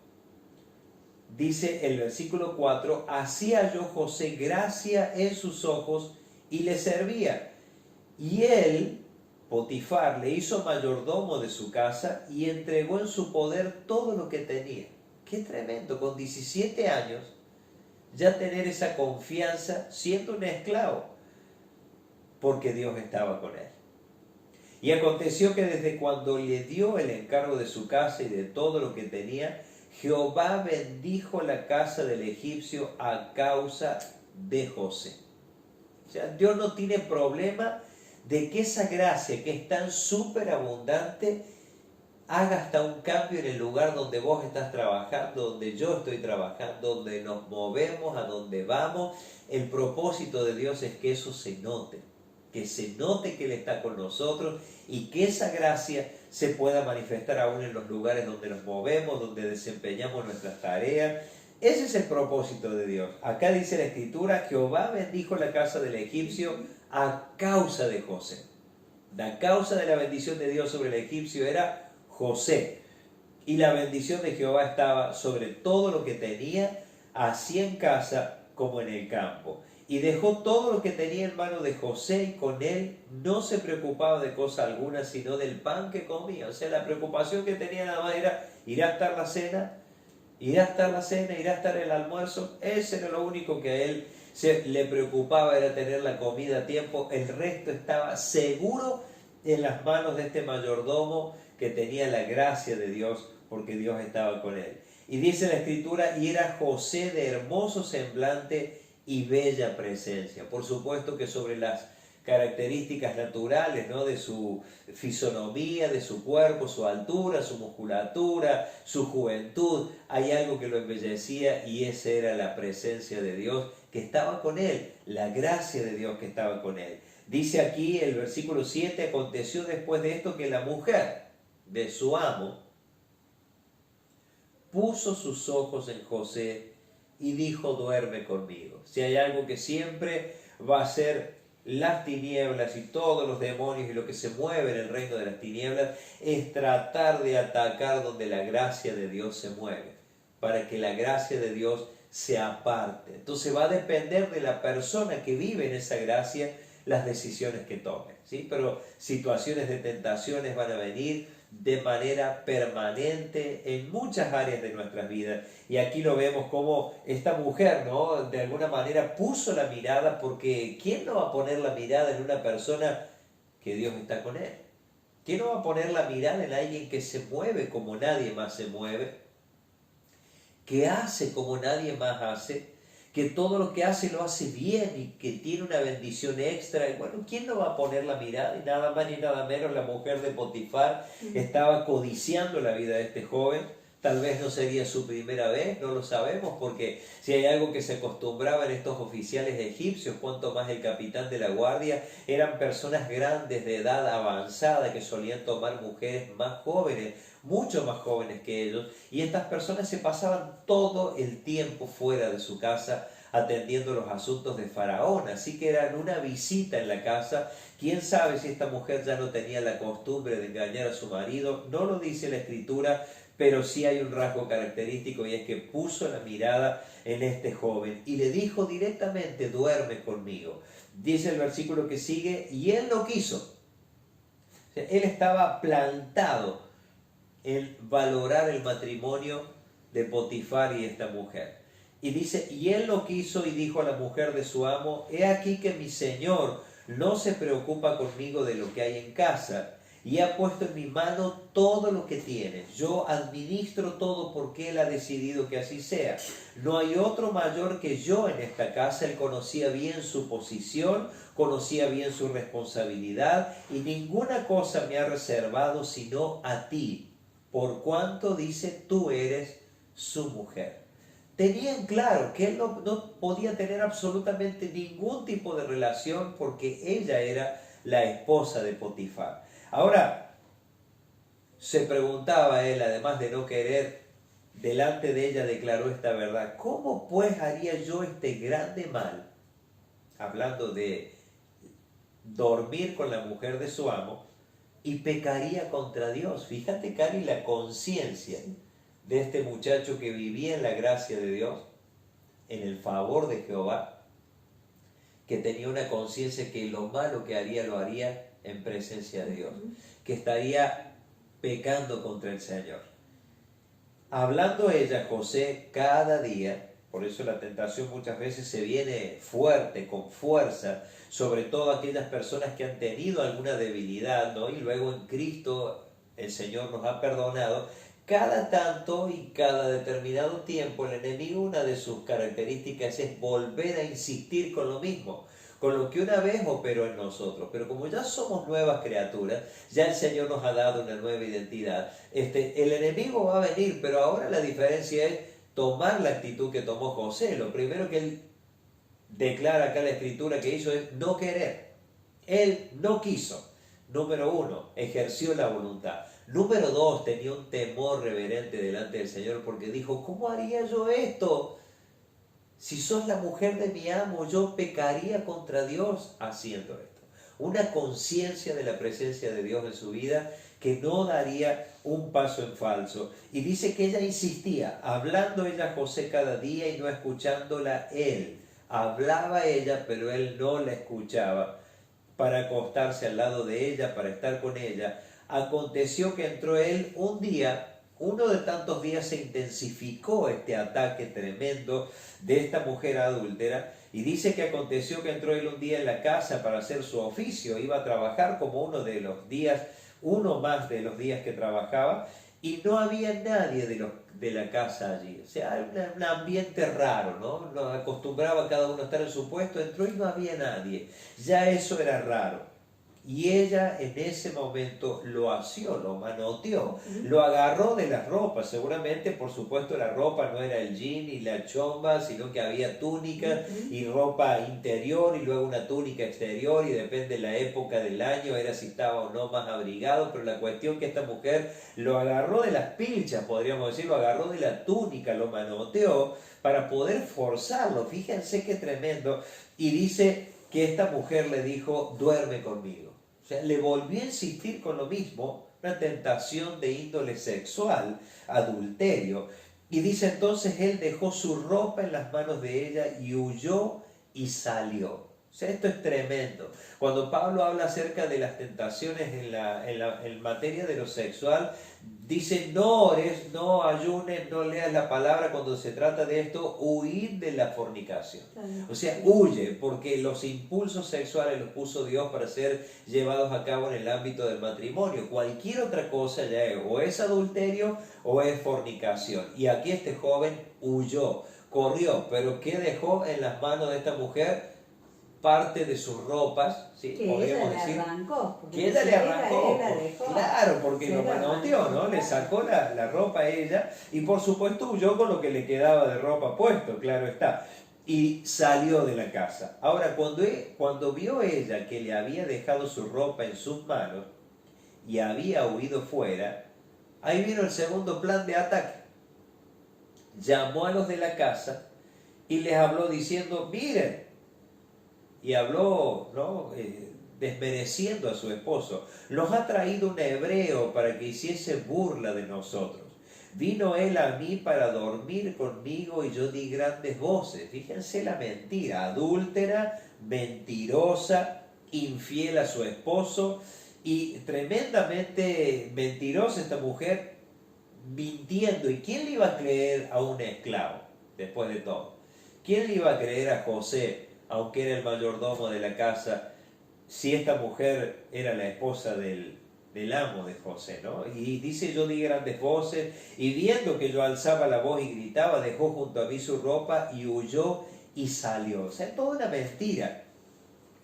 dice el versículo 4, hacía yo José gracia en sus ojos y le servía. Y él, Potifar, le hizo mayordomo de su casa y entregó en su poder todo lo que tenía. Qué tremendo, con 17 años, ya tener esa confianza siendo un esclavo, porque Dios estaba con él. Y aconteció que desde cuando le dio el encargo de su casa y de todo lo que tenía, Jehová bendijo la casa del egipcio a causa de José. O sea, Dios no tiene problema de que esa gracia que es tan súper abundante haga hasta un cambio en el lugar donde vos estás trabajando, donde yo estoy trabajando, donde nos movemos, a donde vamos. El propósito de Dios es que eso se note, que se note que Él está con nosotros y que esa gracia se pueda manifestar aún en los lugares donde nos movemos, donde desempeñamos nuestras tareas. Ese es el propósito de Dios. Acá dice la Escritura, Jehová bendijo la casa del egipcio a causa de José. La causa de la bendición de Dios sobre el egipcio era José. Y la bendición de Jehová estaba sobre todo lo que tenía, así en casa como en el campo. Y dejó todo lo que tenía en mano de José, y con él no se preocupaba de cosa alguna, sino del pan que comía. O sea, la preocupación que tenía nada más era, ¿irá a estar la cena? ¿Irá a estar la cena? ¿Irá a estar el almuerzo? Ese era lo único que a él le preocupaba, era tener la comida a tiempo. El resto estaba seguro en las manos de este mayordomo que tenía la gracia de Dios, porque Dios estaba con él. Y dice la Escritura, y era José de hermoso semblante y bella presencia. Por supuesto que sobre las características naturales, ¿no?, de su fisonomía, de su cuerpo, su altura, su musculatura, su juventud, hay algo que lo embellecía, y esa era la presencia de Dios que estaba con él, la gracia de Dios que estaba con él. Dice aquí el versículo 7, aconteció después de esto que la mujer de su amo puso sus ojos en José y dijo, duerme conmigo. Si hay algo que siempre va a ser las tinieblas y todos los demonios y lo que se mueve en el reino de las tinieblas, es tratar de atacar donde la gracia de Dios se mueve, para que la gracia de Dios se aparte. Entonces va a depender de la persona que vive en esa gracia las decisiones que tome, ¿sí? Pero situaciones de tentaciones van a venir de manera permanente en muchas áreas de nuestras vidas. Y aquí lo vemos como esta mujer, ¿no?, de alguna manera puso la mirada, porque ¿quién no va a poner la mirada en una persona que Dios está con él? ¿Quién no va a poner la mirada en alguien que se mueve como nadie más se mueve? Que hace como nadie más hace, que todo lo que hace lo hace bien y que tiene una bendición extra. Y bueno, ¿quién no va a poner la mirada? Y nada más ni nada menos la mujer de Potifar estaba codiciando la vida de este joven. Tal vez no sería su primera vez, no lo sabemos, porque si hay algo que se acostumbraba en estos oficiales egipcios, cuanto más el capitán de la guardia, eran personas grandes de edad avanzada que solían tomar mujeres más jóvenes, mucho más jóvenes que ellos, y estas personas se pasaban todo el tiempo fuera de su casa atendiendo los asuntos de Faraón, así que eran una visita en la casa. Quién sabe si esta mujer ya no tenía la costumbre de engañar a su marido, no lo dice la escritura, pero sí hay un rasgo característico, y es que puso la mirada en este joven y le dijo directamente: duerme conmigo. Dice el versículo que sigue, y él no quiso. O sea, él estaba plantado en valorar el matrimonio de Potifar y esta mujer. Y dice, y él no quiso, y dijo a la mujer de su amo: he aquí que mi señor no se preocupa conmigo de lo que hay en casa, y ha puesto en mi mano todo lo que tiene. Yo administro todo porque él ha decidido que así sea. No hay otro mayor que yo en esta casa. Él conocía bien su posición, conocía bien su responsabilidad, y ninguna cosa me ha reservado sino a ti, por cuanto, dice, tú eres su mujer. Tenían claro que él no podía tener absolutamente ningún tipo de relación porque ella era la esposa de Potifar. Ahora, se preguntaba él, además de no querer, delante de ella declaró esta verdad: ¿cómo pues haría yo este grande mal? Hablando de dormir con la mujer de su amo, y pecaría contra Dios. Fíjate, Cari, la conciencia de este muchacho que vivía en la gracia de Dios, en el favor de Jehová, que tenía una conciencia que lo malo que haría lo haría en presencia de Dios, que estaría pecando contra el Señor. Hablando ella, José, cada día, por eso la tentación muchas veces se viene fuerte, con fuerza, sobre todo aquellas personas que han tenido alguna debilidad, ¿no? Y luego en Cristo el Señor nos ha perdonado. Cada tanto y cada determinado tiempo el enemigo, una de sus características es volver a insistir con lo mismo, con lo que una vez operó en nosotros. Pero como ya somos nuevas criaturas, ya el Señor nos ha dado una nueva identidad, el enemigo va a venir, pero ahora la diferencia es tomar la actitud que tomó José. Lo primero que él declara acá en la escritura que hizo es no querer. Él no quiso. Número 1, ejerció la voluntad. Número 2, tenía un temor reverente delante del Señor, porque dijo: ¿cómo haría yo esto? Si sos la mujer de mi amo, yo pecaría contra Dios haciendo esto. Una conciencia de la presencia de Dios en su vida, que no daría un paso en falso. Y dice que ella insistía, hablando ella a José cada día y no escuchándola él. Hablaba ella, pero él no la escuchaba, para acostarse al lado de ella, para estar con ella. Aconteció que entró él un día, uno de tantos días se intensificó este ataque tremendo de esta mujer adúltera, y dice que aconteció que entró él un día en la casa para hacer su oficio, iba a trabajar como uno más de los días que trabajaba, y no había nadie de la casa allí. O sea, un ambiente raro, ¿no? No acostumbraba cada uno a estar en su puesto, entró y no había nadie. Ya eso era raro. Y ella en ese momento lo asió, lo manoteó, lo agarró de las ropas. Seguramente, por supuesto, la ropa no era el jean y la chomba, sino que había túnica y ropa interior y luego una túnica exterior, y depende de la época del año, era si estaba o no más abrigado. Pero la cuestión que esta mujer lo agarró de las pilchas, podríamos decir, lo agarró de la túnica, lo manoteó para poder forzarlo. Fíjense qué tremendo. Y dice que esta mujer le dijo: duerme conmigo. O sea, le volvió a insistir con lo mismo, una tentación de índole sexual, adulterio. Y dice entonces, él dejó su ropa en las manos de ella y huyó y salió. O sea, esto es tremendo. Cuando Pablo habla acerca de las tentaciones en materia de lo sexual, dice: no ores, no ayunes, no leas la palabra. Cuando se trata de esto, huir de la fornicación. O sea, huye, porque los impulsos sexuales los puso Dios para ser llevados a cabo en el ámbito del matrimonio. Cualquier otra cosa ya es, o es adulterio o es fornicación. Y aquí este joven huyó. corrió, pero ¿qué dejó en las manos de esta mujer? Parte de sus ropas, ¿sí? Que Podríamos ella le decir, arrancó. que ella le arrancó, Él la dejó. claro, porque Se lo la manoteó, arrancó, ¿no? Le claro. sacó la ropa a ella y por supuesto huyó con lo que le quedaba de ropa puesto, claro está, y salió de la casa. Ahora, cuando vio ella que le había dejado su ropa en sus manos y había huido fuera, ahí vino el segundo plan de ataque. Llamó a los de la casa y les habló diciendo, miren, y habló, ¿no? Desmereciendo a su esposo. Los ha traído un hebreo para que hiciese burla de nosotros. Vino él a mí para dormir conmigo y yo di grandes voces. Fíjense la mentira, adúltera, mentirosa, infiel a su esposo y tremendamente mentirosa esta mujer, mintiendo. ¿Y quién le iba a creer a un esclavo después de todo? ¿Quién le iba a creer a José, aunque era el mayordomo de la casa, si esta mujer era la esposa del amo de José, ¿no? Y dice, yo di grandes voces, y viendo que yo alzaba la voz y gritaba, dejó junto a mí su ropa y huyó y salió. O sea, toda una mentira.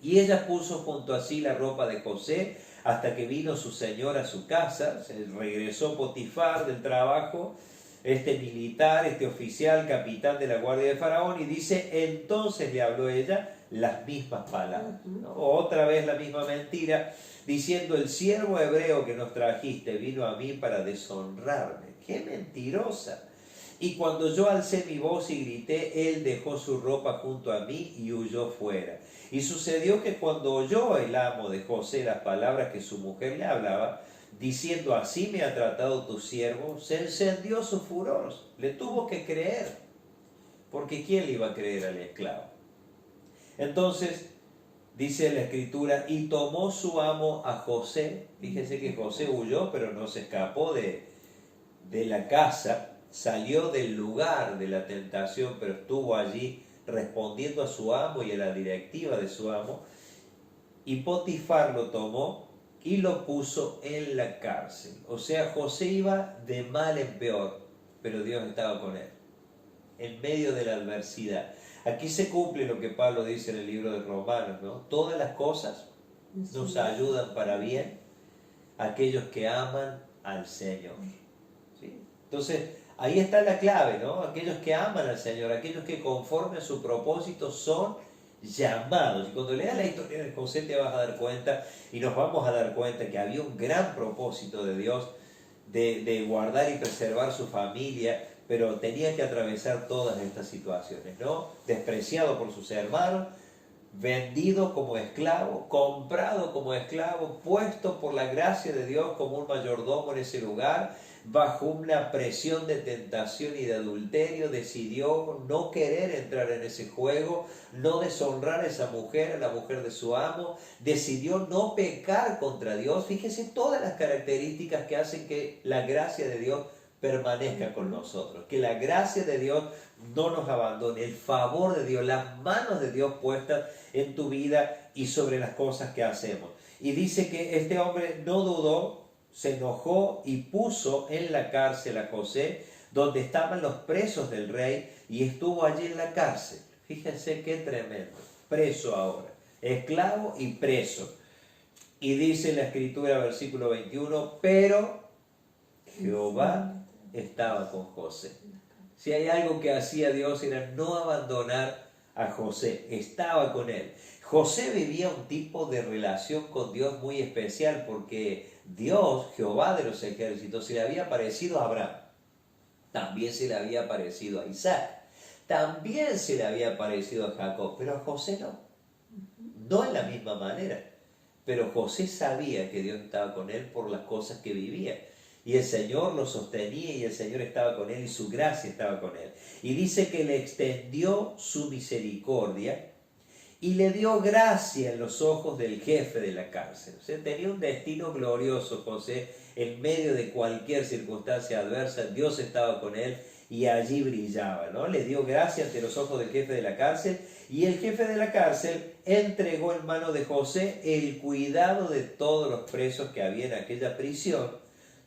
Y ella puso junto a sí la ropa de José hasta que vino su señor a su casa. Se regresó Potifar del trabajo, este militar, este oficial, capitán de la guardia de Faraón, y dice, entonces le habló ella las mismas palabras, ¿no? Otra vez la misma mentira, diciendo, el siervo hebreo que nos trajiste vino a mí para deshonrarme. ¡Qué mentirosa! Y cuando yo alcé mi voz y grité, él dejó su ropa junto a mí y huyó fuera. Y sucedió que cuando oyó el amo de José las palabras que su mujer le hablaba, diciendo, así me ha tratado tu siervo, se encendió su furor, le tuvo que creer, porque ¿quién le iba a creer al esclavo? Entonces, dice la escritura, y tomó su amo a José. Fíjense que José huyó, pero no se escapó de la casa, salió del lugar de la tentación, pero estuvo allí respondiendo a su amo y a la directiva de su amo. Y Potifar lo tomó y lo puso en la cárcel. O sea, José iba de mal en peor, pero Dios estaba con él, en medio de la adversidad. Aquí se cumple lo que Pablo dice en el libro de Romanos, ¿no? Todas las cosas nos ayudan para bien a aquellos que aman al Señor, ¿sí? Entonces, ahí está la clave, ¿no? Aquellos que aman al Señor, aquellos que conforme a su propósito son llamados. Y cuando leas la historia de José te vas a dar cuenta, y nos vamos a dar cuenta, que había un gran propósito de Dios de guardar y preservar su familia, pero tenía que atravesar todas estas situaciones, ¿no? Despreciado por sus hermanos, vendido como esclavo, comprado como esclavo, puesto por la gracia de Dios como un mayordomo en ese lugar, bajo una presión de tentación y de adulterio, decidió no querer entrar en ese juego, no deshonrar a esa mujer, a la mujer de su amo, decidió no pecar contra Dios. Fíjese todas las características que hacen que la gracia de Dios permanezca con nosotros, que la gracia de Dios no nos abandone, el favor de Dios, las manos de Dios puestas en tu vida y sobre las cosas que hacemos. Y dice que este hombre no dudó, se enojó y puso en la cárcel a José, donde estaban los presos del rey, y estuvo allí en la cárcel. Fíjense qué tremendo, preso ahora, esclavo y preso. Y dice en la escritura, versículo 21, pero Jehová estaba con José. Si hay algo que hacía Dios era no abandonar a José, estaba con él. José vivía un tipo de relación con Dios muy especial, porque Dios, Jehová de los ejércitos, se le había parecido a Abraham, también se le había parecido a Isaac, también se le había parecido a Jacob, pero a José no en la misma manera. Pero José sabía que Dios estaba con él por las cosas que vivía. Y el Señor lo sostenía y el Señor estaba con él y su gracia estaba con él. Y dice que le extendió su misericordia y le dio gracia en los ojos del jefe de la cárcel. O sea, tenía un destino glorioso José en medio de cualquier circunstancia adversa. Dios estaba con él y allí brillaba, ¿no? Le dio gracia ante los ojos del jefe de la cárcel, y el jefe de la cárcel entregó en mano de José el cuidado de todos los presos que había en aquella prisión.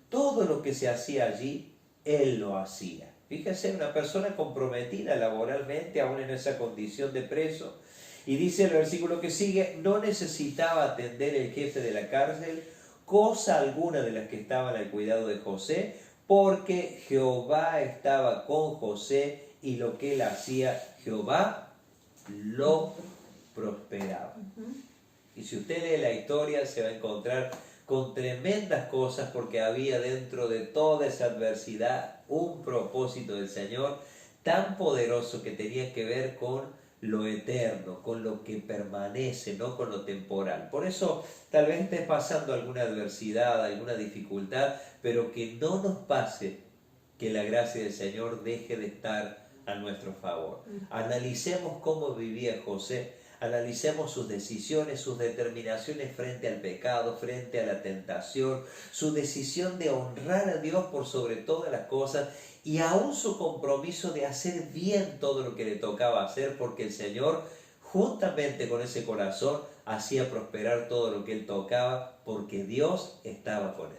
Todo lo que se hacía allí, él lo hacía. Fíjense, una persona comprometida laboralmente, aún en esa condición de preso. Y dice el versículo que sigue, no necesitaba atender el jefe de la cárcel cosa alguna de las que estaban al cuidado de José, porque Jehová estaba con José y lo que él hacía, Jehová lo prosperaba. Y si usted lee la historia se va a encontrar con tremendas cosas porque había dentro de toda esa adversidad un propósito del Señor tan poderoso que tenía que ver con lo eterno, con lo que permanece, no con lo temporal. Por eso tal vez estés pasando alguna adversidad, alguna dificultad, pero que no nos pase que la gracia del Señor deje de estar a nuestro favor. Analicemos cómo vivía José, analicemos sus decisiones, sus determinaciones frente al pecado, frente a la tentación, su decisión de honrar a Dios por sobre todas las cosas y aún su compromiso de hacer bien todo lo que le tocaba hacer, porque el Señor, juntamente con ese corazón, hacía prosperar todo lo que él tocaba, porque Dios estaba con él.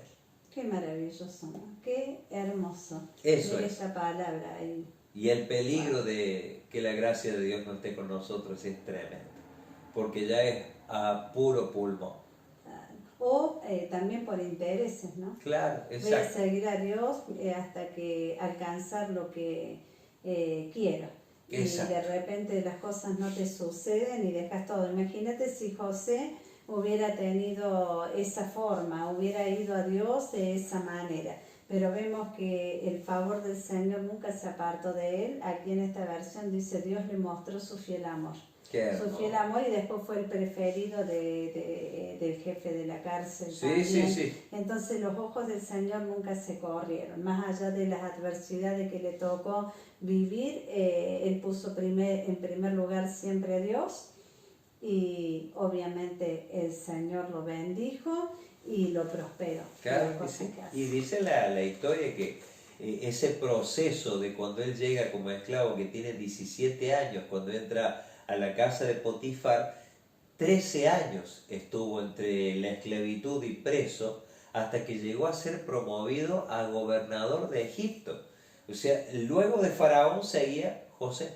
Qué maravilloso, ¿no? Qué hermoso. Eso ver es. esa palabra ahí. Y el peligro de que la gracia de Dios no esté con nosotros es tremendo, porque ya es a puro pulmón. O también por intereses, ¿no? Claro, Voy a exacto. seguir a Dios hasta que alcanzar lo que quiero. Exacto. Y de repente las cosas no te suceden y dejas todo. Imagínate si José hubiera tenido esa forma, hubiera ido a Dios de esa manera. Pero vemos que el favor del Señor nunca se apartó de él. Aquí en esta versión dice, Dios le mostró su fiel amor. Su fiel amor, y después fue el preferido del jefe de la cárcel. Sí, también. sí, sí. Entonces los ojos del Señor nunca se corrieron. Más allá de las adversidades que le tocó vivir, él puso en primer lugar siempre a Dios. Y obviamente el Señor lo bendijo y lo prosperó. Claro que sí. Y dice la historia que ese proceso de cuando él llega como esclavo, que tiene 17 años, cuando entra a la casa de Potifar, 13 años estuvo entre la esclavitud y preso, hasta que llegó a ser promovido a gobernador de Egipto. O sea, luego de Faraón seguía José.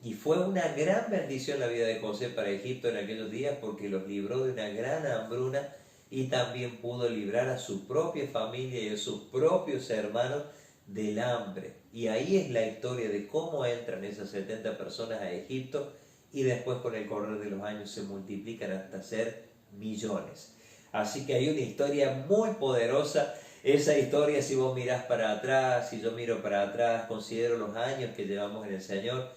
Y fue una gran bendición la vida de José para Egipto en aquellos días, porque los libró de una gran hambruna y también pudo librar a su propia familia y a sus propios hermanos del hambre. Y ahí es la historia de cómo entran esas 70 personas a Egipto y después con el correr de los años se multiplican hasta ser millones. Así que hay una historia muy poderosa. Esa historia, si vos mirás para atrás, si yo miro para atrás, considero los años que llevamos en el Señor,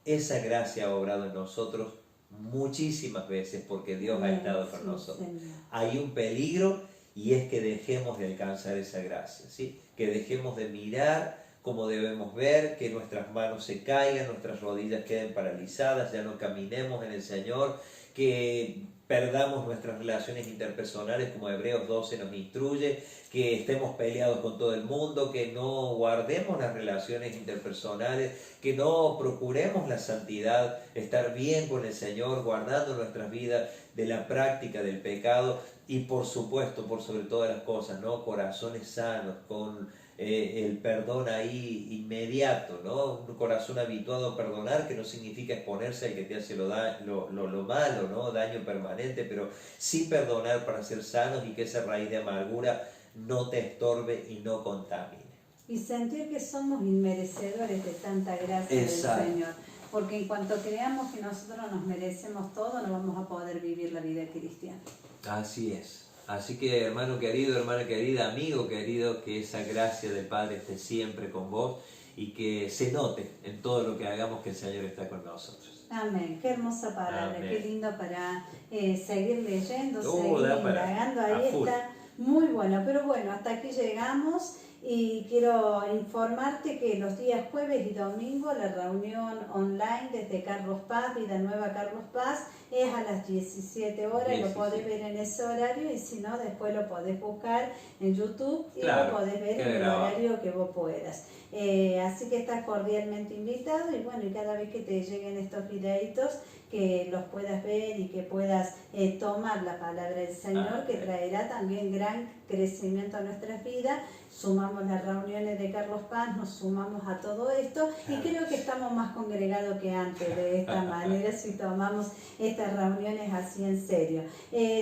esa gracia ha obrado en nosotros muchísimas veces porque Dios ha estado con nosotros. Hay un peligro y es que dejemos de alcanzar esa gracia, ¿sí? Que dejemos de mirar como debemos ver, que nuestras manos se caigan, nuestras rodillas queden paralizadas, ya no caminemos en el Señor, que perdamos nuestras relaciones interpersonales como Hebreos 12 nos instruye, que estemos peleados con todo el mundo, que no guardemos las relaciones interpersonales, que no procuremos la santidad, estar bien con el Señor, guardando nuestras vidas de la práctica del pecado y por supuesto, por sobre todas las cosas, ¿no? Corazones sanos, con el perdón ahí inmediato, ¿no? Un corazón habituado a perdonar, que no significa exponerse al que te hace lo malo, ¿no? Daño permanente, pero sí perdonar para ser sanos y que esa raíz de amargura no te estorbe y no contamine. Y sentir que somos inmerecedores de tanta gracia del Señor. Porque en cuanto creamos que nosotros nos merecemos todo, no vamos a poder vivir la vida cristiana. Así es. Así que, hermano querido, hermana querida, amigo querido, que esa gracia del Padre esté siempre con vos y que se note en todo lo que hagamos que el Señor está con nosotros. Amén. Qué hermosa palabra. Amén. Qué lindo para seguir leyendo, seguir indagando. Ahí está muy bueno. Pero bueno, hasta aquí llegamos. Y quiero informarte que los días jueves y domingo la reunión online desde Carlos Paz, Vida Nueva Carlos Paz, es a las 17 horas, 17. lo podés ver en ese horario y si no, después lo podés buscar en YouTube y Claro, lo podés ver queda en el grabado. horario que vos puedas. Así que estás cordialmente invitado y bueno, y cada vez que te lleguen estos videitos, que los puedas ver y que puedas tomar la palabra del Señor, que traerá también gran crecimiento a nuestras vidas. Sumamos las reuniones de Carlos Paz, nos sumamos a todo esto y creo que estamos más congregados que antes de esta manera si tomamos estas reuniones así en serio.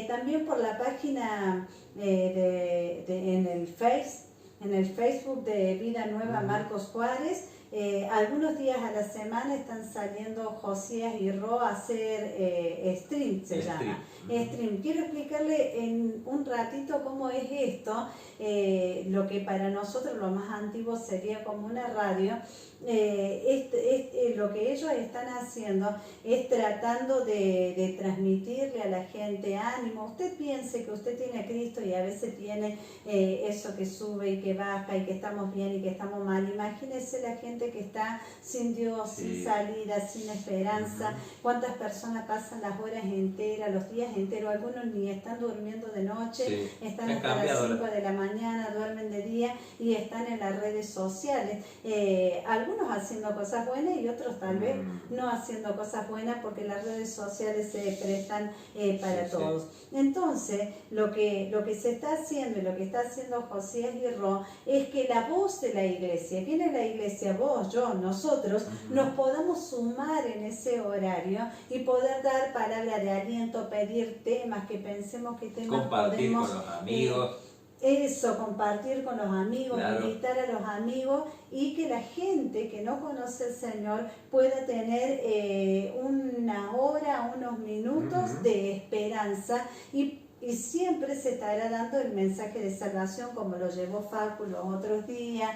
También por la página en el Facebook de Vida Nueva Marcos Juárez, algunos días a la semana están saliendo Josías y Ro a hacer stream, se llama. Stream. Quiero explicarle en un ratito cómo es esto, lo que para nosotros lo más antiguo sería como una radio. Lo que ellos están haciendo es tratando de transmitirle a la gente ánimo. Usted piense que usted tiene a Cristo y a veces tiene eso que sube y que baja y que estamos bien y que estamos mal. Imagínese la gente que está sin Dios, sin salida, sin esperanza. Cuántas personas pasan las horas enteras, los días enteros, algunos ni están durmiendo de noche, están hasta las 5 de la mañana, duermen de día y están en las redes sociales. Algunos haciendo cosas buenas y otros tal vez no haciendo cosas buenas porque las redes sociales se prestan para todos. Entonces, lo que se está haciendo y lo que está haciendo Josías y Ro es que la voz de la iglesia, ¿quién es la iglesia? Vos, yo, nosotros, nos podamos sumar en ese horario y poder dar palabra de aliento, pedir temas que pensemos que temas compartir podemos, con los amigos. Compartir con los amigos, Claro. invitar a los amigos y que la gente que no conoce al Señor pueda tener una hora, unos minutos de esperanza y siempre se estará dando el mensaje de salvación como lo llevó Facu los otros días,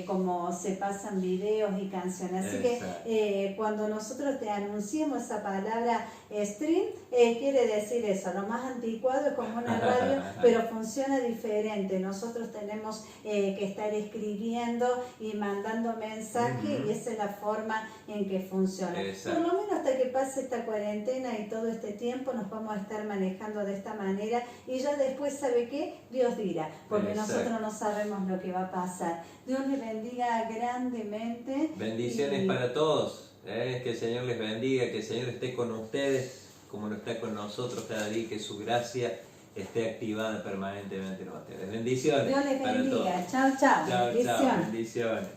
como se pasan videos y canciones. Así que cuando nosotros te anunciemos esa palabra stream, quiere decir eso, lo más anticuado es como una radio, pero funciona diferente. Nosotros tenemos que estar escribiendo y mandando mensajes y esa es la forma en que funciona. Por lo menos hasta que pase esta cuarentena y todo este tiempo nos vamos a estar manejando de esta manera y ya después, ¿sabe qué? Dios dirá, porque nosotros no sabemos lo que va a pasar. Dios les bendiga grandemente. Bendiciones para todos, que el Señor les bendiga, que el Señor esté con ustedes como lo está con nosotros cada día, que su gracia esté activada permanentemente en ustedes. Bendiciones. Dios les para todos. bendiga. Chao, chao. Chao, Bendiciones. bendiciones.